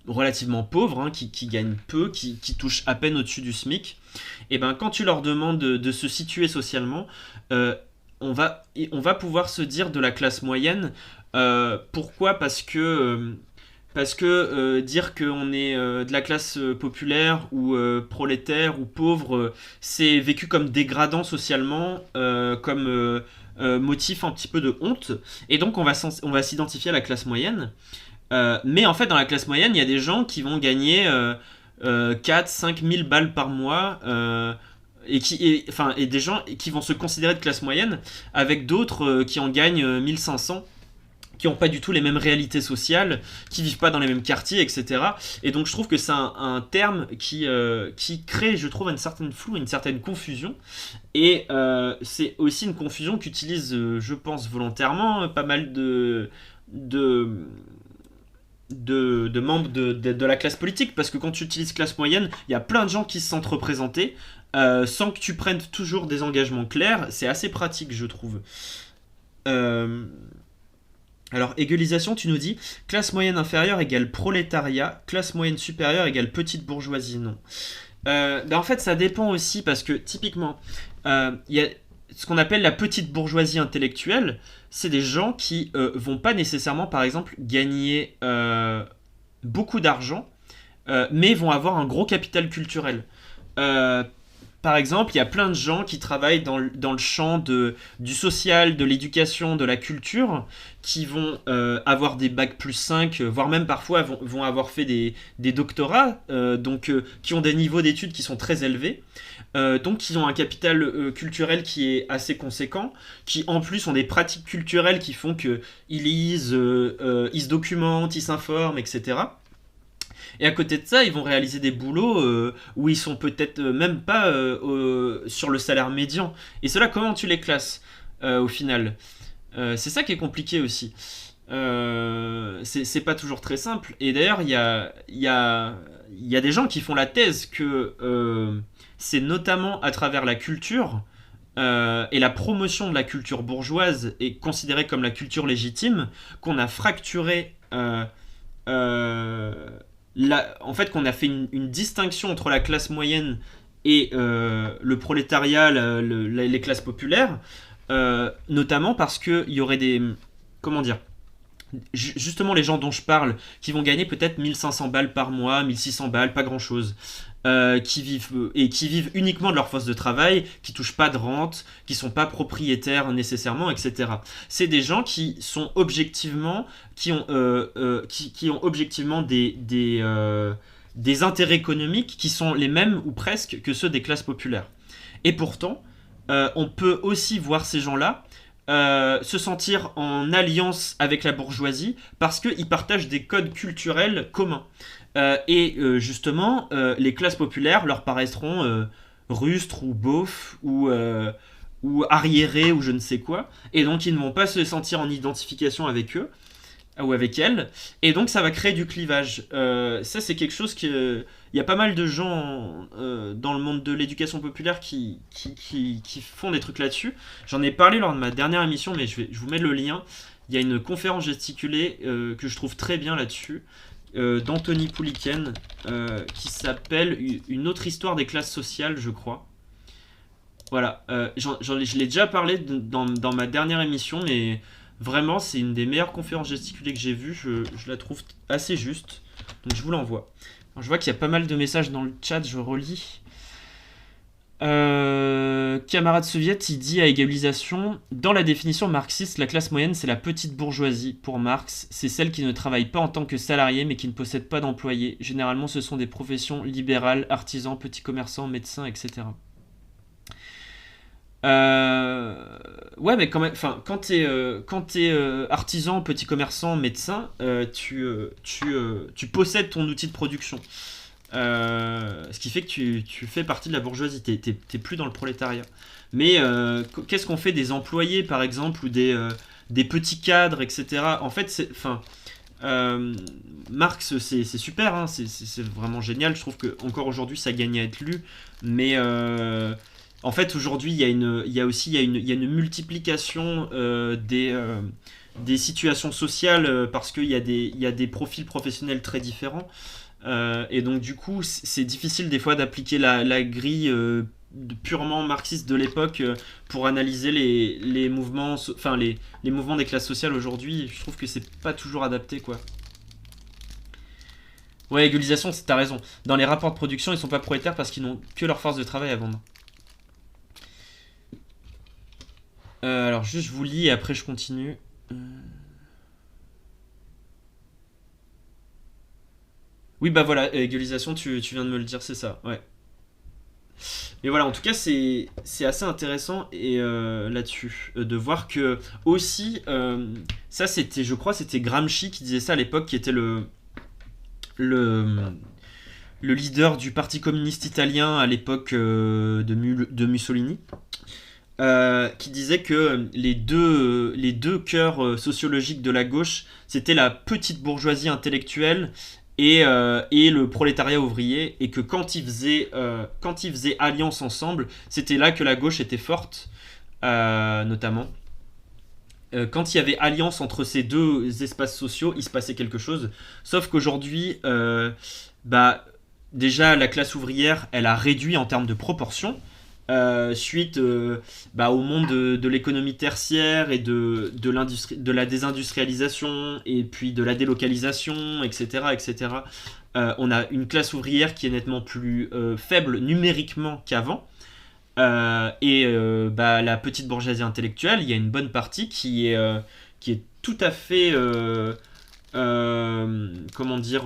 Relativement pauvres, hein, qui gagnent peu, qui touchent à peine au-dessus du SMIC, et ben quand tu leur demandes de se situer socialement, on va pouvoir se dire de la classe moyenne. Pourquoi? Parce que Parce que dire qu'on est de la classe populaire ou prolétaire ou pauvre, c'est vécu comme dégradant socialement, comme motif un petit peu de honte. Et donc on va s'identifier à la classe moyenne. Mais en fait, dans la classe moyenne, il y a des gens qui vont gagner 4-5 000 balles par mois. Et des gens qui vont se considérer de classe moyenne, avec d'autres qui en gagnent 1500, qui n'ont pas du tout les mêmes réalités sociales, qui vivent pas dans les mêmes quartiers, etc. Et donc je trouve que c'est un terme qui crée, je trouve, une certaine flou, une certaine confusion. Et c'est aussi une confusion qu'utilisent, je pense, volontairement pas mal de, de membres de la classe politique, parce que quand tu utilises classe moyenne, il y a plein de gens qui se sentent représentés, sans que tu prennes toujours des engagements clairs. C'est assez pratique, je trouve. Euh, alors, égalisation, tu nous dis classe moyenne inférieure égale prolétariat, classe moyenne supérieure égale petite bourgeoisie. Non. En fait, ça dépend aussi parce que typiquement, il y a ce qu'on appelle la petite bourgeoisie intellectuelle. C'est des gens qui vont pas nécessairement, par exemple, gagner beaucoup d'argent, mais vont avoir un gros capital culturel. Euh, Par exemple, il y a plein de gens qui travaillent dans le champ du social, de l'éducation, de la culture, qui vont avoir des bacs plus 5, voire même parfois vont avoir fait des doctorats, qui ont des niveaux d'études qui sont très élevés, donc qui ont un capital culturel qui est assez conséquent, qui en plus ont des pratiques culturelles qui font qu'ils lisent, ils se documentent, ils s'informent, etc. Et à côté de ça, ils vont réaliser des boulots où ils sont peut-être même pas sur le salaire médian. Et cela, comment tu les classes au final? C'est ça qui est compliqué aussi. C'est pas toujours très simple. Et d'ailleurs, il y a des gens qui font la thèse que c'est notamment à travers la culture et la promotion de la culture bourgeoise est considérée comme la culture légitime qu'on a fracturé euh, en fait, qu'on a fait une distinction entre la classe moyenne et le prolétariat, les classes populaires, notamment parce qu'il y aurait des... Comment dire? Justement, les gens dont je parle, qui vont gagner peut-être 1500 balles par mois, 1600 balles, pas grand-chose, qui vivent uniquement de leur poste de travail, qui touchent pas de rente, qui sont pas propriétaires nécessairement, etc. C'est des gens qui sont objectivement, qui ont objectivement des intérêts économiques qui sont les mêmes ou presque que ceux des classes populaires. Et pourtant, on peut aussi voir ces gens-là se sentir en alliance avec la bourgeoisie parce qu'ils partagent des codes culturels communs. Justement, les classes populaires leur paraîtront rustres ou beaufs ou arriérés ou je ne sais quoi, et donc ils ne vont pas se sentir en identification avec eux ou avec elles, et donc ça va créer du clivage. Ça, c'est quelque chose que... Il y a pas mal de gens dans le monde de l'éducation populaire qui font des trucs là-dessus. J'en ai parlé lors de ma dernière émission, mais je vous mets le lien. Il y a une conférence gesticulée que je trouve très bien là-dessus, d'Anthony Pouliken, qui s'appelle Une autre histoire des classes sociales, je crois. Voilà, je l'ai déjà parlé dans ma dernière émission, mais vraiment, c'est une des meilleures conférences gesticulées que j'ai vues. Je la trouve assez juste, donc je vous l'envoie. Alors, je vois qu'il y a pas mal de messages dans le chat, je relis. Camarade soviète, il dit à égalisation: dans la définition marxiste, la classe moyenne, c'est la petite bourgeoisie. Pour Marx, c'est celle qui ne travaille pas en tant que salarié, mais qui ne possède pas d'employés. Généralement, ce sont des professions libérales, artisans, petits commerçants, médecins, etc. Ouais, mais quand même, enfin, quand t'es artisan, petit commerçant, médecin, tu possèdes ton outil de production. Ce qui fait que tu fais partie de la bourgeoisie, t'es plus dans le prolétariat. Mais qu'est-ce qu'on fait des employés, par exemple, ou des petits cadres, etc. En fait, Marx, c'est super, hein, c'est vraiment génial. Je trouve que encore aujourd'hui, ça gagne à être lu. Mais en fait, aujourd'hui, il y a une multiplication des situations sociales parce qu'il y a des profils professionnels très différents. Et donc du coup, c'est difficile des fois d'appliquer la grille purement marxiste de l'époque pour analyser les mouvements, enfin les mouvements des classes sociales aujourd'hui. Je trouve que c'est pas toujours adapté, quoi. Ouais, égalisation, t'as raison. Dans les rapports de production, ils sont pas prolétaires parce qu'ils n'ont que leur force de travail à vendre. Alors, juste, je vous lis et après, je continue. Oui, bah voilà, égalisation, tu viens de me le dire, c'est ça, ouais. Mais voilà, en tout cas, c'est assez intéressant et là-dessus de voir que aussi, ça c'était, je crois, c'était Gramsci qui disait ça à l'époque, qui était le, le leader du Parti communiste italien à l'époque de Mussolini, qui disait que les deux cœurs sociologiques de la gauche, c'était la petite bourgeoisie intellectuelle et le prolétariat ouvrier, et que quand ils faisaient alliance ensemble, c'était là que la gauche était forte, notamment. Quand il y avait alliance entre ces deux espaces sociaux, il se passait quelque chose. Sauf qu'aujourd'hui, bah, déjà, la classe ouvrière, elle a réduit en termes de proportion. Suite bah, au monde de l'économie tertiaire et de la désindustrialisation et puis de la délocalisation, etc. etc. On a une classe ouvrière qui est nettement plus faible numériquement qu'avant. Bah, la petite bourgeoisie intellectuelle, il y a une bonne partie qui est tout à fait comment dire,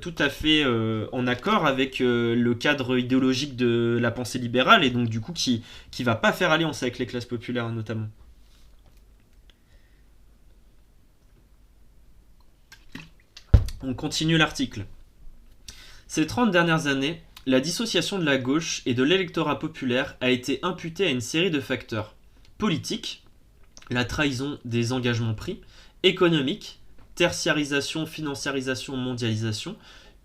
tout à fait en accord avec le cadre idéologique de la pensée libérale, et donc du coup qui va pas faire alliance avec les classes populaires notamment. On continue l'article. Ces 30 dernières années, la dissociation de la gauche et de l'électorat populaire a été imputée à une série de facteurs politiques, la trahison des engagements pris, économiques, tertiarisation, financiarisation, mondialisation,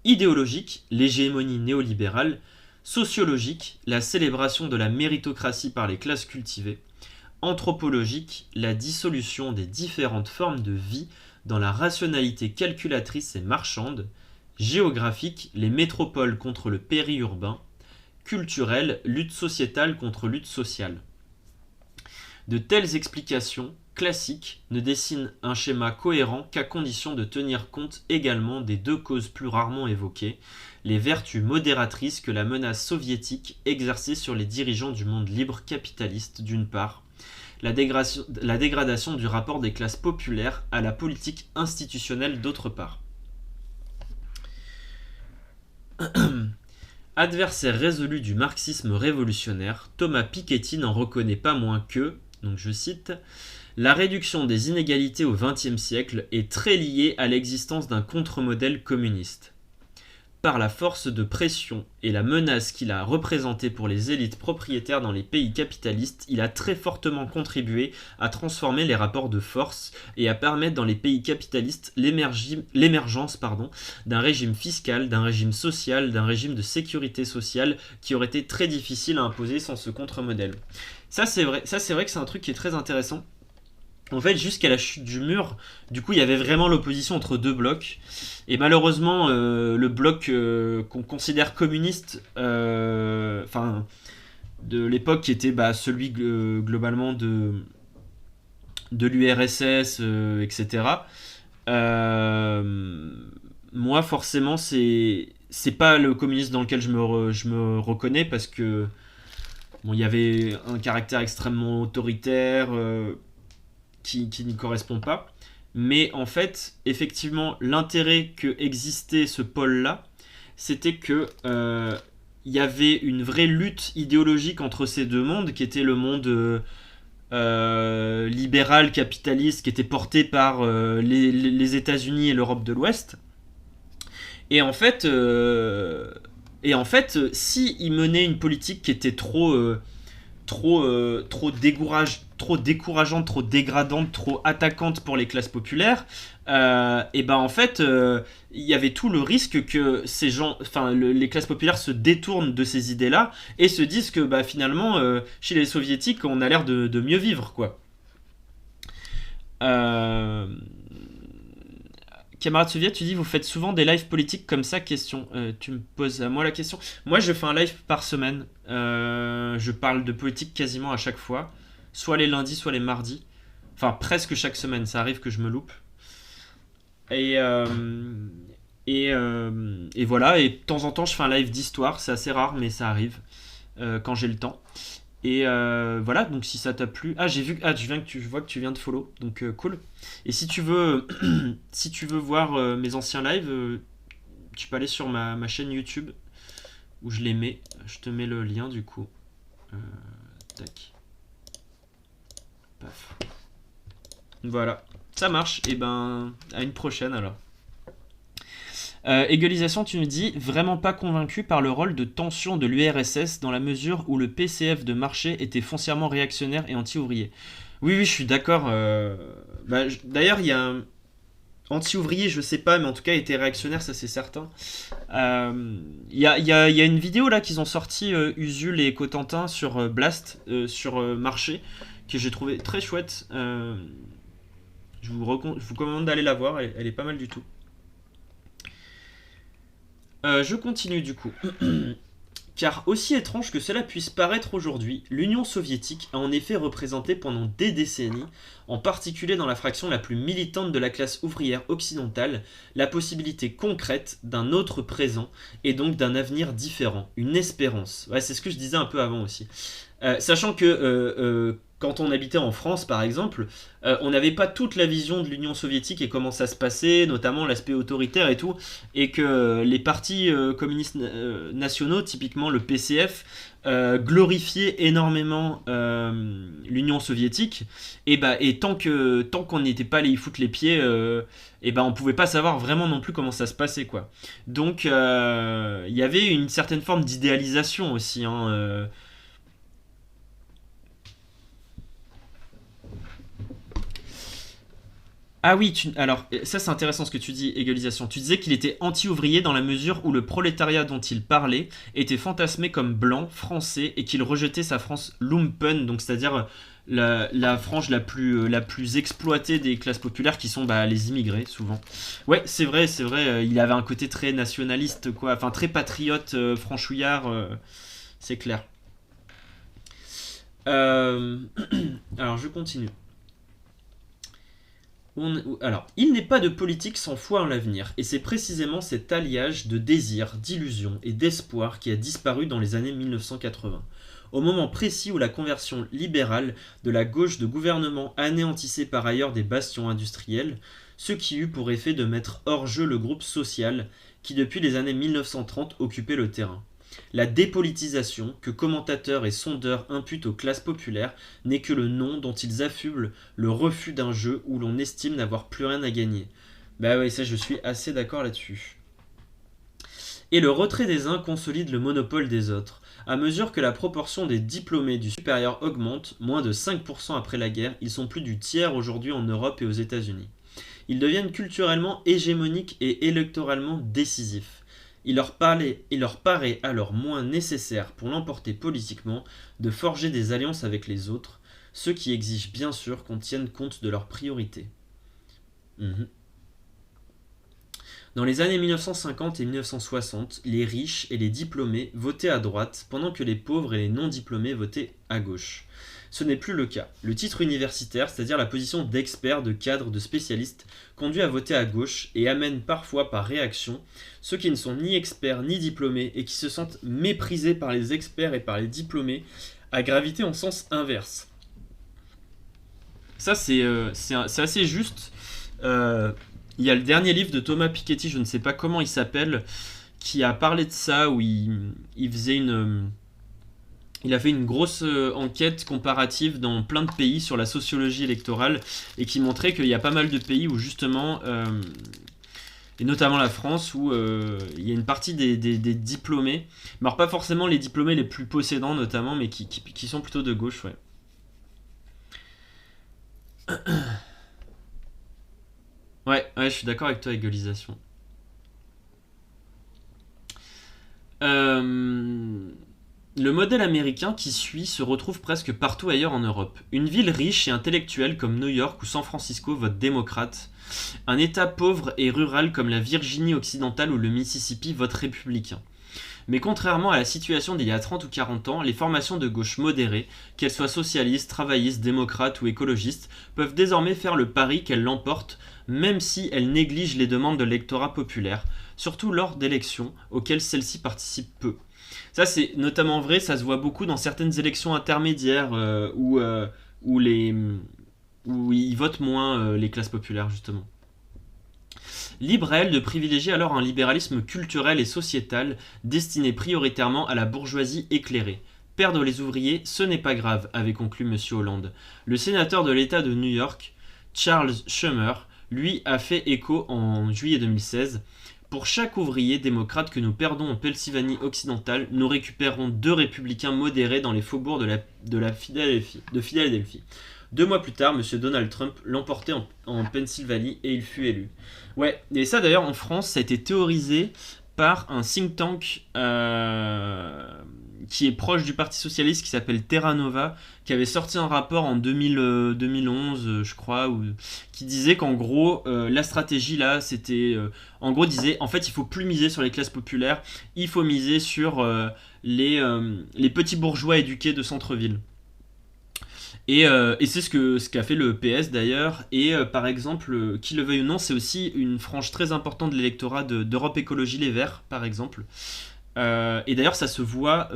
idéologique, l'hégémonie néolibérale, sociologique, la célébration de la méritocratie par les classes cultivées, anthropologique, la dissolution des différentes formes de vie dans la rationalité calculatrice et marchande, géographique, les métropoles contre le périurbain, culturel, lutte sociétale contre lutte sociale. De telles explications classiques ne dessinent un schéma cohérent qu'à condition de tenir compte également des deux causes plus rarement évoquées, les vertus modératrices que la menace soviétique exerçait sur les dirigeants du monde libre capitaliste d'une part, la dégradation du rapport des classes populaires à la politique institutionnelle d'autre part. Adversaire résolu du marxisme révolutionnaire, Thomas Piketty n'en reconnaît pas moins que, donc je cite, la réduction des inégalités au XXe siècle est très liée à l'existence d'un contre-modèle communiste. Par la force de pression et la menace qu'il a représentée pour les élites propriétaires dans les pays capitalistes, il a très fortement contribué à transformer les rapports de force et à permettre dans les pays capitalistes l'émergence d'un régime fiscal, d'un régime social, d'un régime de sécurité sociale qui aurait été très difficile à imposer sans ce contre-modèle. Ça c'est vrai que c'est un truc qui est très intéressant. En fait, jusqu'à la chute du mur, du coup, il y avait vraiment l'opposition entre deux blocs. Et malheureusement, le bloc qu'on considère communiste, de l'époque, qui était celui globalement de l'URSS, etc. Moi, forcément, c'est pas le communisme dans lequel je me reconnais, parce que bon, il y avait un caractère extrêmement autoritaire. Qui n'y correspond pas. Mais en fait, effectivement, l'intérêt que existait ce pôle-là, c'était que y avait une vraie lutte idéologique entre ces deux mondes, qui était le monde libéral, capitaliste, qui était porté par les États-Unis et l'Europe de l'Ouest. Et en fait, si ils menaient une politique qui était trop décourageante, trop dégradante, trop attaquante pour les classes populaires, et ben en fait, il y avait tout le risque que ces gens, les classes populaires se détournent de ces idées-là et se disent que finalement, chez les soviétiques, on a l'air de mieux vivre, quoi. Camarade soviet, tu dis vous faites souvent des lives politiques comme ça, question. Tu me poses à moi la question. Moi je fais un live par semaine. Je parle de politique quasiment à chaque fois. Soit les lundis, soit les mardis. Enfin presque chaque semaine, ça arrive que je me loupe. Et Et voilà, et de temps en temps je fais un live d'histoire, c'est assez rare mais ça arrive quand j'ai le temps. Et voilà, donc si ça t'a plu. Ah, j'ai vu. Ah, je vois que tu viens de follow, donc cool. Et si tu veux, si tu veux voir mes anciens lives, tu peux aller sur ma chaîne YouTube où je les mets. Je te mets le lien du coup. Euh, tac. Paf. Voilà, ça marche. Et ben, à une prochaine alors. Égalisation, tu me dis vraiment pas convaincu par le rôle de tension de l'URSS dans la mesure où le PCF de marché était foncièrement réactionnaire et anti-ouvrier. Oui, oui, je suis d'accord. D'ailleurs, il y a un anti-ouvrier, je sais pas, mais en tout cas, il était réactionnaire, ça c'est certain. Il y a une vidéo là qu'ils ont sorti, Usul et Cotentin sur Blast, sur Marché, que j'ai trouvé très chouette. Je vous recommande d'aller la voir, elle est pas mal du tout. Je continue du coup. Car aussi étrange que cela puisse paraître aujourd'hui, l'Union soviétique a en effet représenté pendant des décennies, en particulier dans la fraction la plus militante de la classe ouvrière occidentale, la possibilité concrète d'un autre présent et donc d'un avenir différent, une espérance. Ouais, c'est ce que je disais un peu avant aussi. Sachant que quand on habitait en France, par exemple, on n'avait pas toute la vision de l'Union soviétique et comment ça se passait, notamment l'aspect autoritaire et tout, et que les partis communistes nationaux, typiquement le PCF, glorifiaient énormément l'Union soviétique, et tant qu'on n'était pas allé y foutre les pieds, on pouvait pas savoir vraiment non plus comment ça se passait, quoi. Donc il y avait une certaine forme d'idéalisation aussi, hein. Ah oui, alors ça c'est intéressant ce que tu dis, égalisation. Tu disais qu'il était anti-ouvrier dans la mesure où le prolétariat dont il parlait était fantasmé comme blanc, français, et qu'il rejetait sa France lumpen, donc c'est-à-dire la frange la plus exploitée des classes populaires qui sont les immigrés souvent. Ouais, c'est vrai, il avait un côté très nationaliste, quoi, enfin très patriote, franchouillard, c'est clair. Euh, alors je continue. Alors, il n'est pas de politique sans foi en l'avenir, et c'est précisément cet alliage de désir, d'illusion et d'espoir qui a disparu dans les années 1980. Au moment précis où la conversion libérale de la gauche de gouvernement anéantissait par ailleurs des bastions industriels, ce qui eut pour effet de mettre hors jeu le groupe social qui depuis les années 1930 occupait le terrain. La dépolitisation, que commentateurs et sondeurs imputent aux classes populaires, n'est que le nom dont ils affublent le refus d'un jeu où l'on estime n'avoir plus rien à gagner. Bah ouais, ça je suis assez d'accord là-dessus. Et le retrait des uns consolide le monopole des autres. À mesure que la proportion des diplômés du supérieur augmente, moins de 5% après la guerre, ils sont plus du tiers aujourd'hui en Europe et aux États-Unis. Ils deviennent culturellement hégémoniques et électoralement décisifs. Il leur paraît alors moins nécessaire pour l'emporter politiquement de forger des alliances avec les autres, ce qui exige bien sûr qu'on tienne compte de leurs priorités. Mhm. Dans les années 1950 et 1960, les riches et les diplômés votaient à droite, pendant que les pauvres et les non-diplômés votaient à gauche. Ce n'est plus le cas. Le titre universitaire, c'est-à-dire la position d'expert, de cadre, de spécialiste, conduit à voter à gauche et amène parfois par réaction ceux qui ne sont ni experts ni diplômés et qui se sentent méprisés par les experts et par les diplômés à graviter en sens inverse. Ça, c'est assez juste. Il y a le dernier livre de Thomas Piketty, je ne sais pas comment il s'appelle, qui a parlé de ça, où il faisait il a fait une grosse enquête comparative dans plein de pays sur la sociologie électorale et qui montrait qu'il y a pas mal de pays où justement, et notamment la France, où il y a une partie des diplômés, mais alors pas forcément les diplômés les plus possédants notamment, mais qui sont plutôt de gauche, ouais. Ouais, je suis d'accord avec toi, égalisation. Euh, Le modèle américain qui suit se retrouve presque partout ailleurs en Europe. Une ville riche et intellectuelle comme New York ou San Francisco vote démocrate. Un État pauvre et rural comme la Virginie occidentale ou le Mississippi vote républicain. Mais contrairement à la situation d'il y a 30 ou 40 ans, les formations de gauche modérées, qu'elles soient socialistes, travaillistes, démocrates ou écologistes, peuvent désormais faire le pari qu'elles l'emportent, même si elles négligent les demandes de l'électorat populaire, surtout lors d'élections auxquelles celles-ci participent peu. Ça, c'est notamment vrai, ça se voit beaucoup dans certaines élections intermédiaires où, les, où ils votent moins les classes populaires, justement. Libre à elle de privilégier alors un libéralisme culturel et sociétal destiné prioritairement à la bourgeoisie éclairée. Perdre les ouvriers, ce n'est pas grave, avait conclu M. Hollande. Le sénateur de l'État de New York, Charles Schumer, lui a fait écho en juillet 2016. Pour chaque ouvrier démocrate que nous perdons en Pennsylvanie occidentale, nous récupérons 2 républicains modérés dans les faubourgs de Philadelphie. 2 mois plus tard, M. Donald Trump l'emportait en Pennsylvanie et il fut élu. Ouais, et ça d'ailleurs en France, ça a été théorisé par un think tank qui est proche du Parti Socialiste qui s'appelle Terra Nova, qui avait sorti un rapport en 2011, je crois, qui disait qu'en gros, la stratégie là, c'était... en gros, disait, en fait, il faut plus miser sur les classes populaires, il faut miser sur les petits bourgeois éduqués de centre-ville. Et c'est ce qu'a fait le PS d'ailleurs. Et par exemple, qu'il le veuille ou non, c'est aussi une frange très importante de l'électorat d'Europe Écologie Les Verts, par exemple. Et d'ailleurs, ça se voit.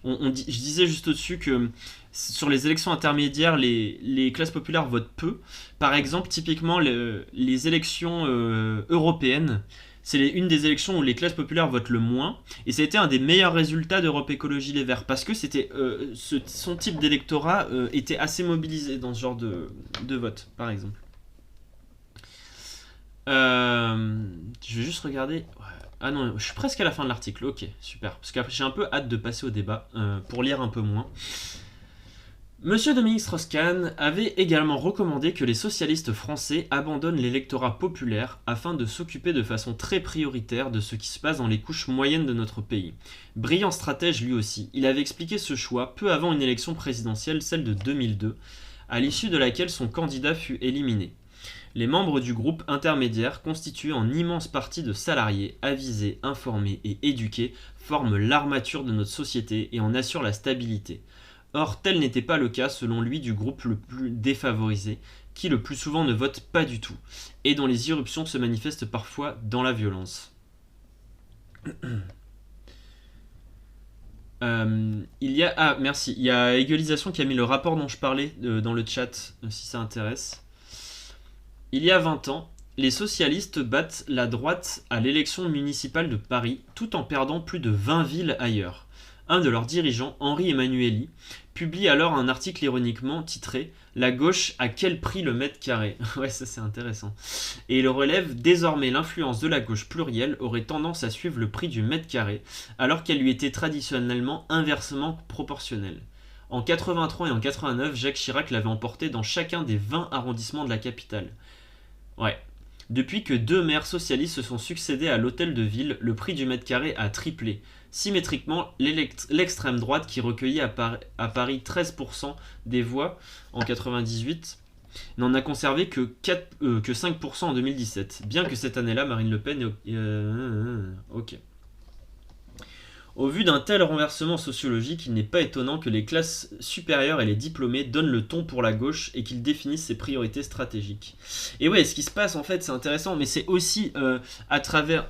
Je disais juste au-dessus que sur les élections intermédiaires, les classes populaires votent peu. Par exemple, typiquement, les élections européennes, c'est une des élections où les classes populaires votent le moins, et ça a été un des meilleurs résultats d'Europe Écologie Les Verts, parce que son type d'électorat était assez mobilisé dans ce genre de vote, par exemple. Je vais juste regarder... Ouais. Ah non, je suis presque à la fin de l'article, ok, super, parce que j'ai un peu hâte de passer au débat, pour lire un peu moins. Monsieur Dominique Strauss-Kahn avait également recommandé que les socialistes français abandonnent l'électorat populaire afin de s'occuper de façon très prioritaire de ce qui se passe dans les couches moyennes de notre pays. Brillant stratège lui aussi, il avait expliqué ce choix peu avant une élection présidentielle, celle de 2002, à l'issue de laquelle son candidat fut éliminé. Les membres du groupe intermédiaire, constitués en immense partie de salariés, avisés, informés et éduqués, forment l'armature de notre société et en assurent la stabilité. Or, tel n'était pas le cas, selon lui, du groupe le plus défavorisé, qui le plus souvent ne vote pas du tout, et dont les irruptions se manifestent parfois dans la violence. Merci. Il y a Égalisation qui a mis le rapport dont je parlais dans le chat, si ça intéresse. Il y a 20 ans, les socialistes battent la droite à l'élection municipale de Paris, tout en perdant plus de 20 villes ailleurs. Un de leurs dirigeants, Henri Emmanuelli, publie alors un article ironiquement titré « La gauche, à quel prix le mètre carré ?» Ouais, ça c'est intéressant. Et il relève « Désormais l'influence de la gauche plurielle aurait tendance à suivre le prix du mètre carré, alors qu'elle lui était traditionnellement inversement proportionnelle. » En 83 et en 89, Jacques Chirac l'avait emporté dans chacun des 20 arrondissements de la capitale. Ouais. Depuis que 2 maires socialistes se sont succédés à l'hôtel de ville, le prix du mètre carré a triplé. Symétriquement, l'extrême droite, qui recueillait à Paris 13% des voix en 98, n'en a conservé que 5% en 2017. Bien que cette année-là, Marine Le Pen ok. Au vu d'un tel renversement sociologique, il n'est pas étonnant que les classes supérieures et les diplômés donnent le ton pour la gauche et qu'ils définissent ses priorités stratégiques. Et ouais, ce qui se passe en fait, c'est intéressant, mais c'est aussi à travers...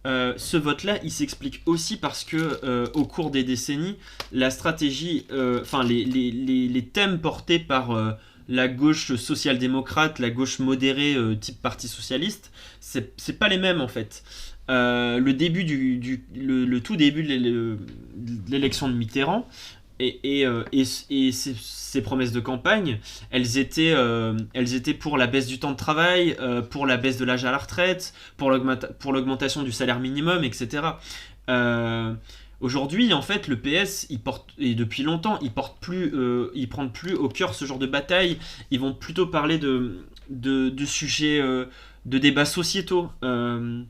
ce vote-là, il s'explique aussi parce que au cours des décennies, la stratégie, les thèmes portés par la gauche social-démocrate, la gauche modérée type Parti socialiste, c'est pas les mêmes en fait. Le tout début de l'élection de Mitterrand et ses promesses de campagne, elles étaient pour la baisse du temps de travail, pour la baisse de l'âge à la retraite, pour l'augmentation du salaire minimum, etc. Aujourd'hui, en fait, le PS, et depuis longtemps, ils prennent plus au cœur ce genre de bataille. Ils vont plutôt parler de sujets, de débats sociétaux. Comme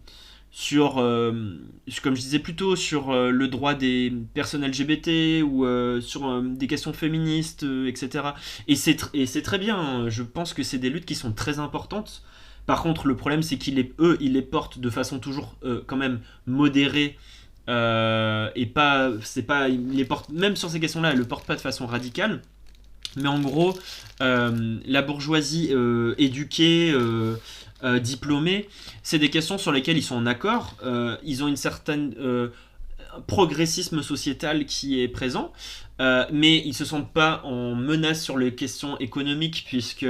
je disais plus tôt, sur le droit des personnes LGBT ou sur des questions féministes, etc. Et c'est très bien, hein. Je pense que c'est des luttes qui sont très importantes. Par contre, le problème, c'est ils les portent de façon toujours quand même modérée et pas, c'est pas, il les porte, même sur ces questions-là, elle le porte pas de façon radicale. Mais en gros, la bourgeoisie éduquée, diplômés, c'est des questions sur lesquelles ils sont en accord. Ils ont une certaine progressisme sociétal qui est présent, mais ils se sentent pas en menace sur les questions économiques puisque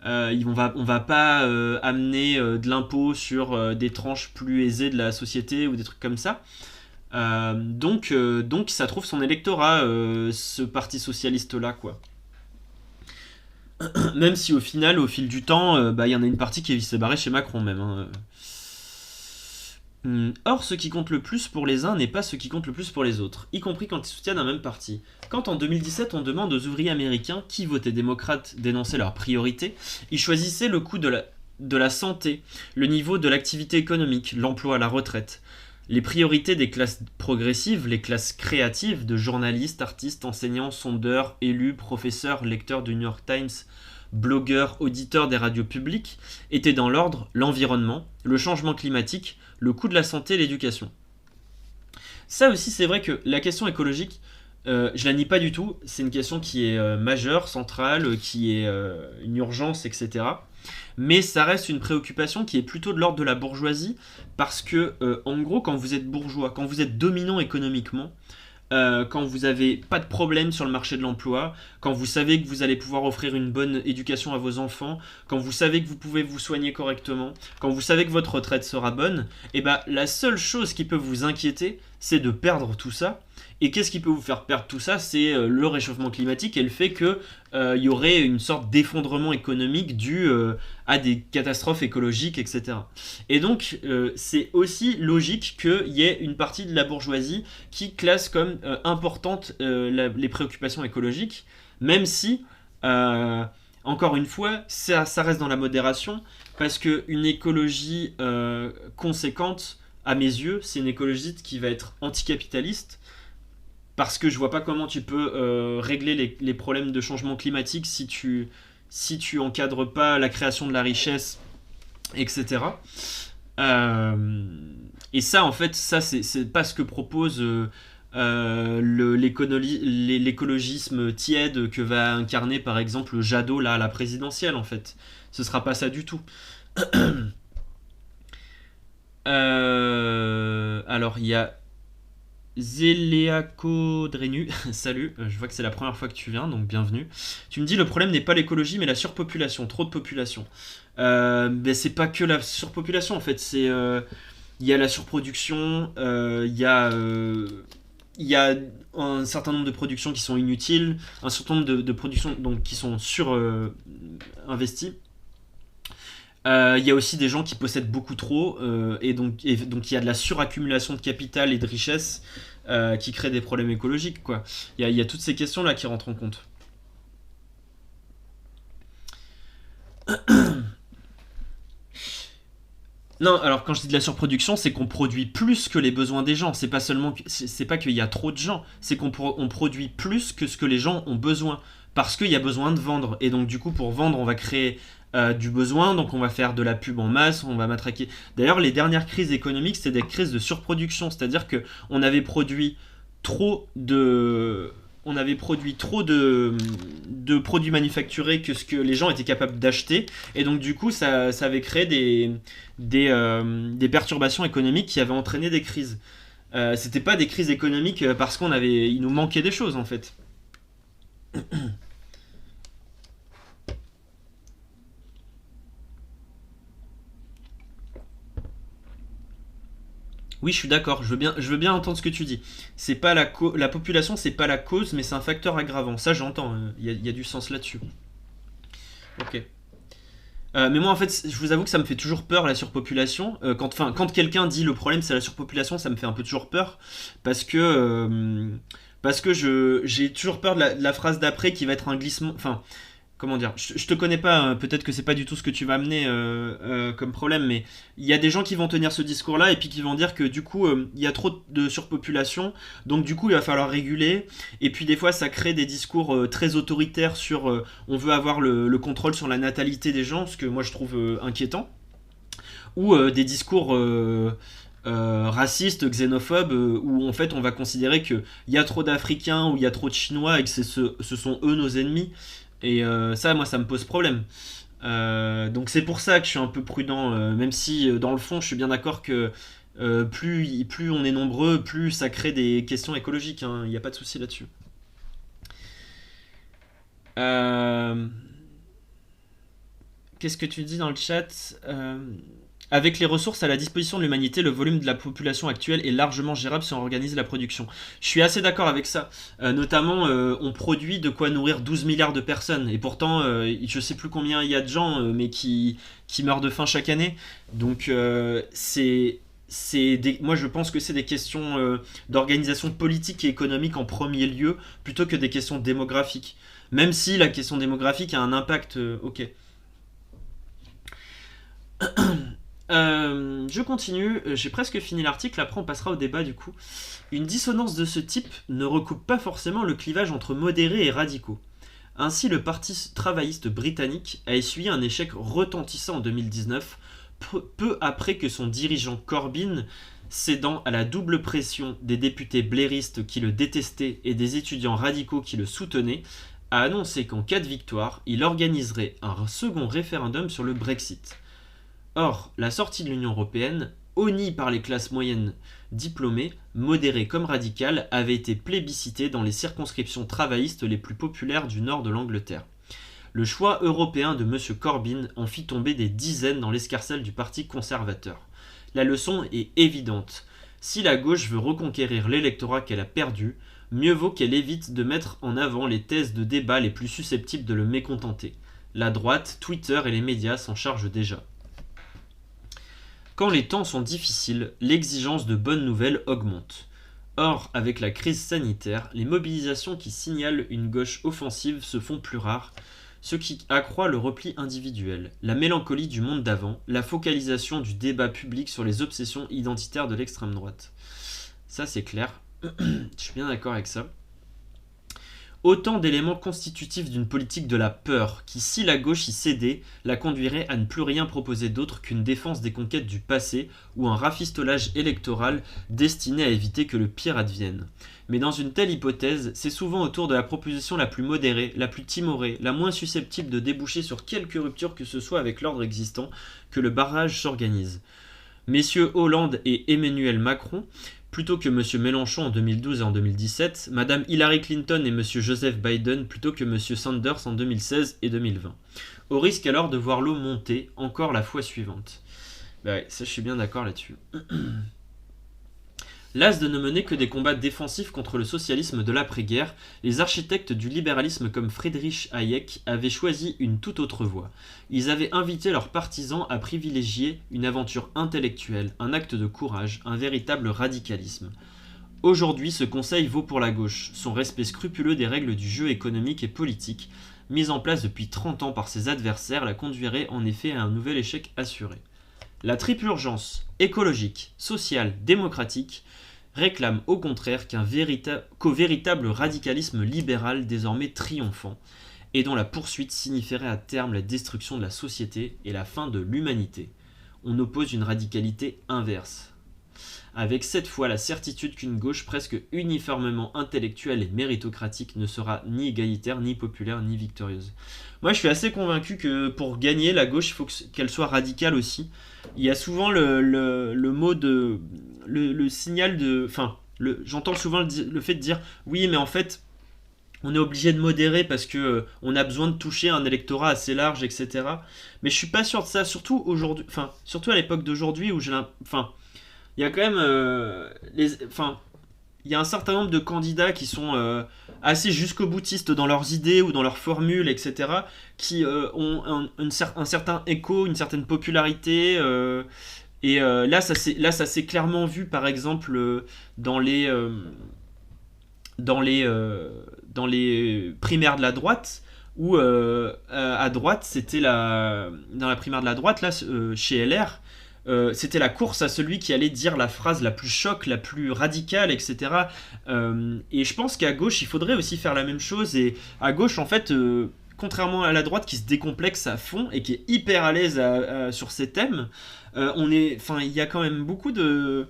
on va pas amener de l'impôt sur des tranches plus aisées de la société ou des trucs comme ça. Donc ça trouve son électorat, ce parti socialiste là quoi. Même si au final, au fil du temps, il y en a une partie qui s'est barrée chez Macron même, hein. Or, ce qui compte le plus pour les uns n'est pas ce qui compte le plus pour les autres, y compris quand ils soutiennent un même parti. Quand en 2017 on demande aux ouvriers américains qui votaient démocrate d'énoncer leurs priorités, ils choisissaient le coût de la santé, le niveau de l'activité économique, l'emploi, la retraite. Les priorités des classes progressives, les classes créatives de journalistes, artistes, enseignants, sondeurs, élus, professeurs, lecteurs du New York Times, blogueurs, auditeurs des radios publiques, étaient dans l'ordre l'environnement, le changement climatique, le coût de la santé et l'éducation. Ça aussi, c'est vrai que la question écologique, je la nie pas du tout. C'est une question qui est majeure, centrale, qui est une urgence, etc. Mais ça reste une préoccupation qui est plutôt de l'ordre de la bourgeoisie, parce que, en gros, quand vous êtes bourgeois, quand vous êtes dominant économiquement, quand vous n'avez pas de problème sur le marché de l'emploi, quand vous savez que vous allez pouvoir offrir une bonne éducation à vos enfants, quand vous savez que vous pouvez vous soigner correctement, quand vous savez que votre retraite sera bonne, et ben la seule chose qui peut vous inquiéter, c'est de perdre tout ça. Et qu'est-ce qui peut vous faire perdre tout ça? C'est le réchauffement climatique et le fait qu'il y aurait une sorte d'effondrement économique dû à des catastrophes écologiques, etc. Et donc, c'est aussi logique qu'il y ait une partie de la bourgeoisie qui classe comme importante les préoccupations écologiques, même si, encore une fois, ça reste dans la modération, parce qu'une écologie conséquente, à mes yeux, c'est une écologie qui va être anticapitaliste, parce que je vois pas comment tu peux régler les problèmes de changement climatique si tu encadres pas la création de la richesse, etc. Et ça, en fait, ça c'est pas ce que propose l'écologisme tiède que va incarner par exemple Jadot là à la présidentielle, en fait. Ce sera pas ça du tout. Alors il y a Zéléaco Drenu, salut, je vois que c'est la première fois que tu viens, donc bienvenue. Tu me dis le problème n'est pas l'écologie mais la surpopulation, trop de population. C'est pas que la surpopulation en fait, il y a la surproduction, il y a un certain nombre de productions qui sont inutiles, un certain nombre de productions donc, qui sont surinvesties. Il y a aussi des gens qui possèdent beaucoup trop, et donc il y a de la suraccumulation de capital et de richesse qui crée des problèmes écologiques, quoi. Il y a toutes ces questions-là qui rentrent en compte. Non, alors quand je dis de la surproduction, c'est qu'on produit plus que les besoins des gens. C'est pas qu'il y a trop de gens, c'est on produit plus que ce que les gens ont besoin, parce qu'il y a besoin de vendre. Et donc du coup, pour vendre, on va créer du besoin, donc on va faire de la pub en masse, on va matraquer. D'ailleurs, les dernières crises économiques, c'était des crises de surproduction, c'est-à-dire que on avait produit trop de de produits manufacturés que ce que les gens étaient capables d'acheter, et donc du coup ça avait créé des perturbations économiques qui avaient entraîné des crises. C'était pas des crises économiques parce il nous manquait des choses en fait. Oui, je suis d'accord, je veux bien entendre ce que tu dis. C'est pas la population, c'est pas la cause, mais c'est un facteur aggravant. Ça, j'entends, il y a du sens là-dessus. Ok. Mais moi, en fait, je vous avoue que ça me fait toujours peur, la surpopulation. Quand quelqu'un dit le problème c'est la surpopulation, ça me fait un peu toujours peur. Parce que, j'ai toujours peur de la phrase d'après qui va être un glissement. Enfin, comment dire, je te connais pas, hein, peut-être que c'est pas du tout ce que tu vas amener comme problème, mais il y a des gens qui vont tenir ce discours-là et puis qui vont dire que du coup, il y a trop de surpopulation, donc du coup, il va falloir réguler. Et puis des fois, ça crée des discours très autoritaires sur on veut avoir le contrôle sur la natalité des gens, ce que moi je trouve inquiétant. Ou des discours raciste, xénophobe, où en fait on va considérer qu'il y a trop d'Africains ou il y a trop de Chinois et que ce sont eux nos ennemis. Et ça, moi, ça me pose problème. Donc c'est pour ça que je suis un peu prudent, même si dans le fond, je suis bien d'accord que plus on est nombreux, plus ça crée des questions écologiques. Il n'y a pas de souci là-dessus. Euh, Qu'est-ce que tu dis dans le chat? Avec les ressources à la disposition de l'humanité, le volume de la population actuelle est largement gérable si on organise la production. Je suis assez d'accord avec ça. Notamment, on produit de quoi nourrir 12 milliards de personnes. Et pourtant, je sais plus combien il y a de gens, mais qui meurent de faim chaque année. Donc, moi, je pense que c'est des questions d'organisation politique et économique en premier lieu, plutôt que des questions démographiques. Même si la question démographique a un impact, ok. Je continue, j'ai presque fini l'article, après on passera au débat du coup. Une dissonance de ce type ne recoupe pas forcément le clivage entre modérés et radicaux. Ainsi, le Parti travailliste britannique a essuyé un échec retentissant en 2019, peu après que son dirigeant Corbyn, cédant à la double pression des députés blairistes qui le détestaient et des étudiants radicaux qui le soutenaient, a annoncé qu'en cas de victoire, il organiserait un second référendum sur le Brexit. Or, la sortie de l'Union européenne, honnie par les classes moyennes diplômées, modérées comme radicales, avait été plébiscitée dans les circonscriptions travaillistes les plus populaires du nord de l'Angleterre. Le choix européen de M. Corbyn en fit tomber des dizaines dans l'escarcelle du Parti conservateur. La leçon est évidente. Si la gauche veut reconquérir l'électorat qu'elle a perdu, mieux vaut qu'elle évite de mettre en avant les thèses de débat les plus susceptibles de le mécontenter. La droite, Twitter et les médias s'en chargent déjà. Quand les temps sont difficiles, l'exigence de bonnes nouvelles augmente. Or, avec la crise sanitaire, les mobilisations qui signalent une gauche offensive se font plus rares, ce qui accroît le repli individuel, la mélancolie du monde d'avant, la focalisation du débat public sur les obsessions identitaires de l'extrême droite. Ça c'est clair, je suis bien d'accord avec ça. Autant d'éléments constitutifs d'une politique de la peur qui, si la gauche y cédait, la conduirait à ne plus rien proposer d'autre qu'une défense des conquêtes du passé ou un rafistolage électoral destiné à éviter que le pire advienne. Mais dans une telle hypothèse, c'est souvent autour de la proposition la plus modérée, la plus timorée, la moins susceptible de déboucher sur quelque rupture que ce soit avec l'ordre existant que le barrage s'organise. Messieurs Hollande et Emmanuel Macron, plutôt que M. Mélenchon en 2012 et en 2017, Mme Hillary Clinton et M. Joseph Biden plutôt que M. Sanders en 2016 et 2020. Au risque alors de voir l'eau monter encore la fois suivante. Bah ouais, ça je suis bien d'accord là-dessus. Las de ne mener que des combats défensifs contre le socialisme de l'après-guerre, les architectes du libéralisme comme Friedrich Hayek avaient choisi une toute autre voie. Ils avaient invité leurs partisans à privilégier une aventure intellectuelle, un acte de courage, un véritable radicalisme. Aujourd'hui, ce conseil vaut pour la gauche, son respect scrupuleux des règles du jeu économique et politique, mise en place depuis 30 ans par ses adversaires, la conduirait en effet à un nouvel échec assuré. La triple urgence, écologique, sociale, démocratique, réclame au contraire qu'au véritable radicalisme libéral désormais triomphant, et dont la poursuite signifierait à terme la destruction de la société et la fin de l'humanité. On oppose une radicalité inverse, avec cette fois la certitude qu'une gauche presque uniformément intellectuelle et méritocratique ne sera ni égalitaire, ni populaire, ni victorieuse. Moi je suis assez convaincu que pour gagner, la gauche, il faut qu'elle soit radicale aussi. Il y a souvent le mot de... le signal de... Enfin, j'entends souvent le fait de dire oui mais en fait on est obligé de modérer parce que on a besoin de toucher un électorat assez large, etc. Mais je suis pas sûr de ça, surtout aujourd'hui, enfin, surtout à l'époque d'aujourd'hui où enfin, il y a quand même il y a un certain nombre de candidats qui sont assez jusqu'au boutiste dans leurs idées ou dans leurs formules, etc., qui ont un certain écho, une certaine popularité. Là, ça s'est clairement vu, par exemple, dans les primaires de la droite, où à droite, dans la primaire de la droite, là, chez LR, c'était la course à celui qui allait dire la phrase la plus choc, la plus radicale, etc. Et je pense qu'à gauche, il faudrait aussi faire la même chose. Et à gauche, en fait, contrairement à la droite qui se décomplexe à fond et qui est hyper à l'aise sur ces thèmes, Enfin, il y a quand même beaucoup de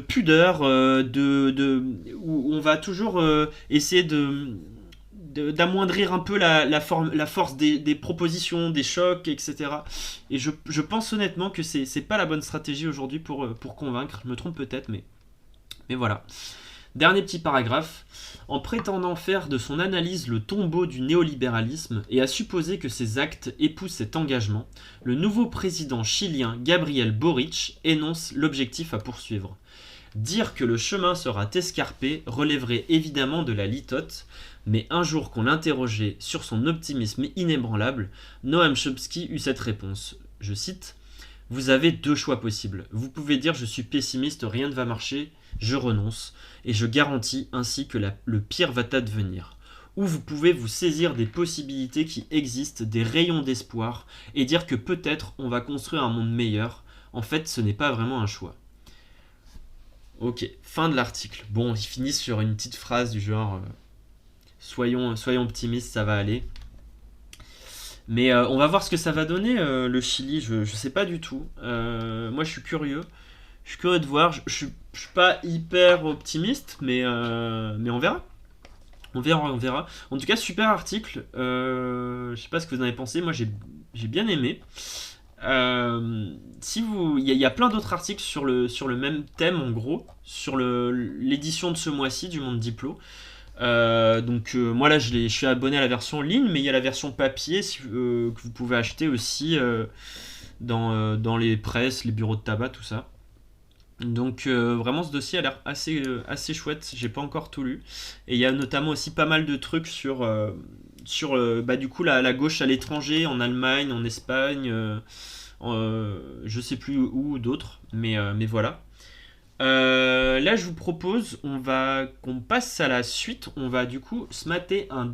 pudeur, où on va toujours essayer d'amoindrir un peu la force des propositions, des chocs, etc. Et je pense honnêtement que c'est pas la bonne stratégie aujourd'hui pour convaincre. Je me trompe peut-être, mais voilà. Dernier petit paragraphe. En prétendant faire de son analyse le tombeau du néolibéralisme et à supposer que ses actes épousent cet engagement, le nouveau président chilien Gabriel Boric énonce l'objectif à poursuivre. Dire que le chemin sera escarpé relèverait évidemment de la litote, mais un jour qu'on l'interrogeait sur son optimisme inébranlable, Noam Chomsky eut cette réponse. Je cite: vous avez deux choix possibles. Vous pouvez dire je suis pessimiste, rien ne va marcher, je renonce, et je garantis ainsi que le pire va advenir. Ou vous pouvez vous saisir des possibilités qui existent, des rayons d'espoir, et dire que peut-être on va construire un monde meilleur. En fait, ce n'est pas vraiment un choix. Ok, fin de l'article. Bon, ils finissent sur une petite phrase du genre soyons optimistes, ça va aller. Mais on va voir ce que ça va donner, le Chili, je sais pas du tout. Moi je suis curieux. Je suis curieux de voir. Je suis pas hyper optimiste, mais on verra. On verra, on verra. En tout cas, super article. Je sais pas ce que vous en avez pensé. Moi j'ai bien aimé. Si vous, il y a plein d'autres articles sur le même thème en gros, sur l'édition de ce mois-ci du Monde Diplo. Moi là je suis abonné à la version ligne, mais il y a la version papier que vous pouvez acheter aussi dans les presses, les bureaux de tabac, tout ça. Donc vraiment ce dossier a l'air assez chouette, j'ai pas encore tout lu. Et il y a notamment aussi pas mal de trucs sur du coup la gauche à l'étranger, en Allemagne, en Espagne, je sais plus où d'autres, mais voilà. Là, je vous propose, qu'on passe à la suite. On va du coup se mater un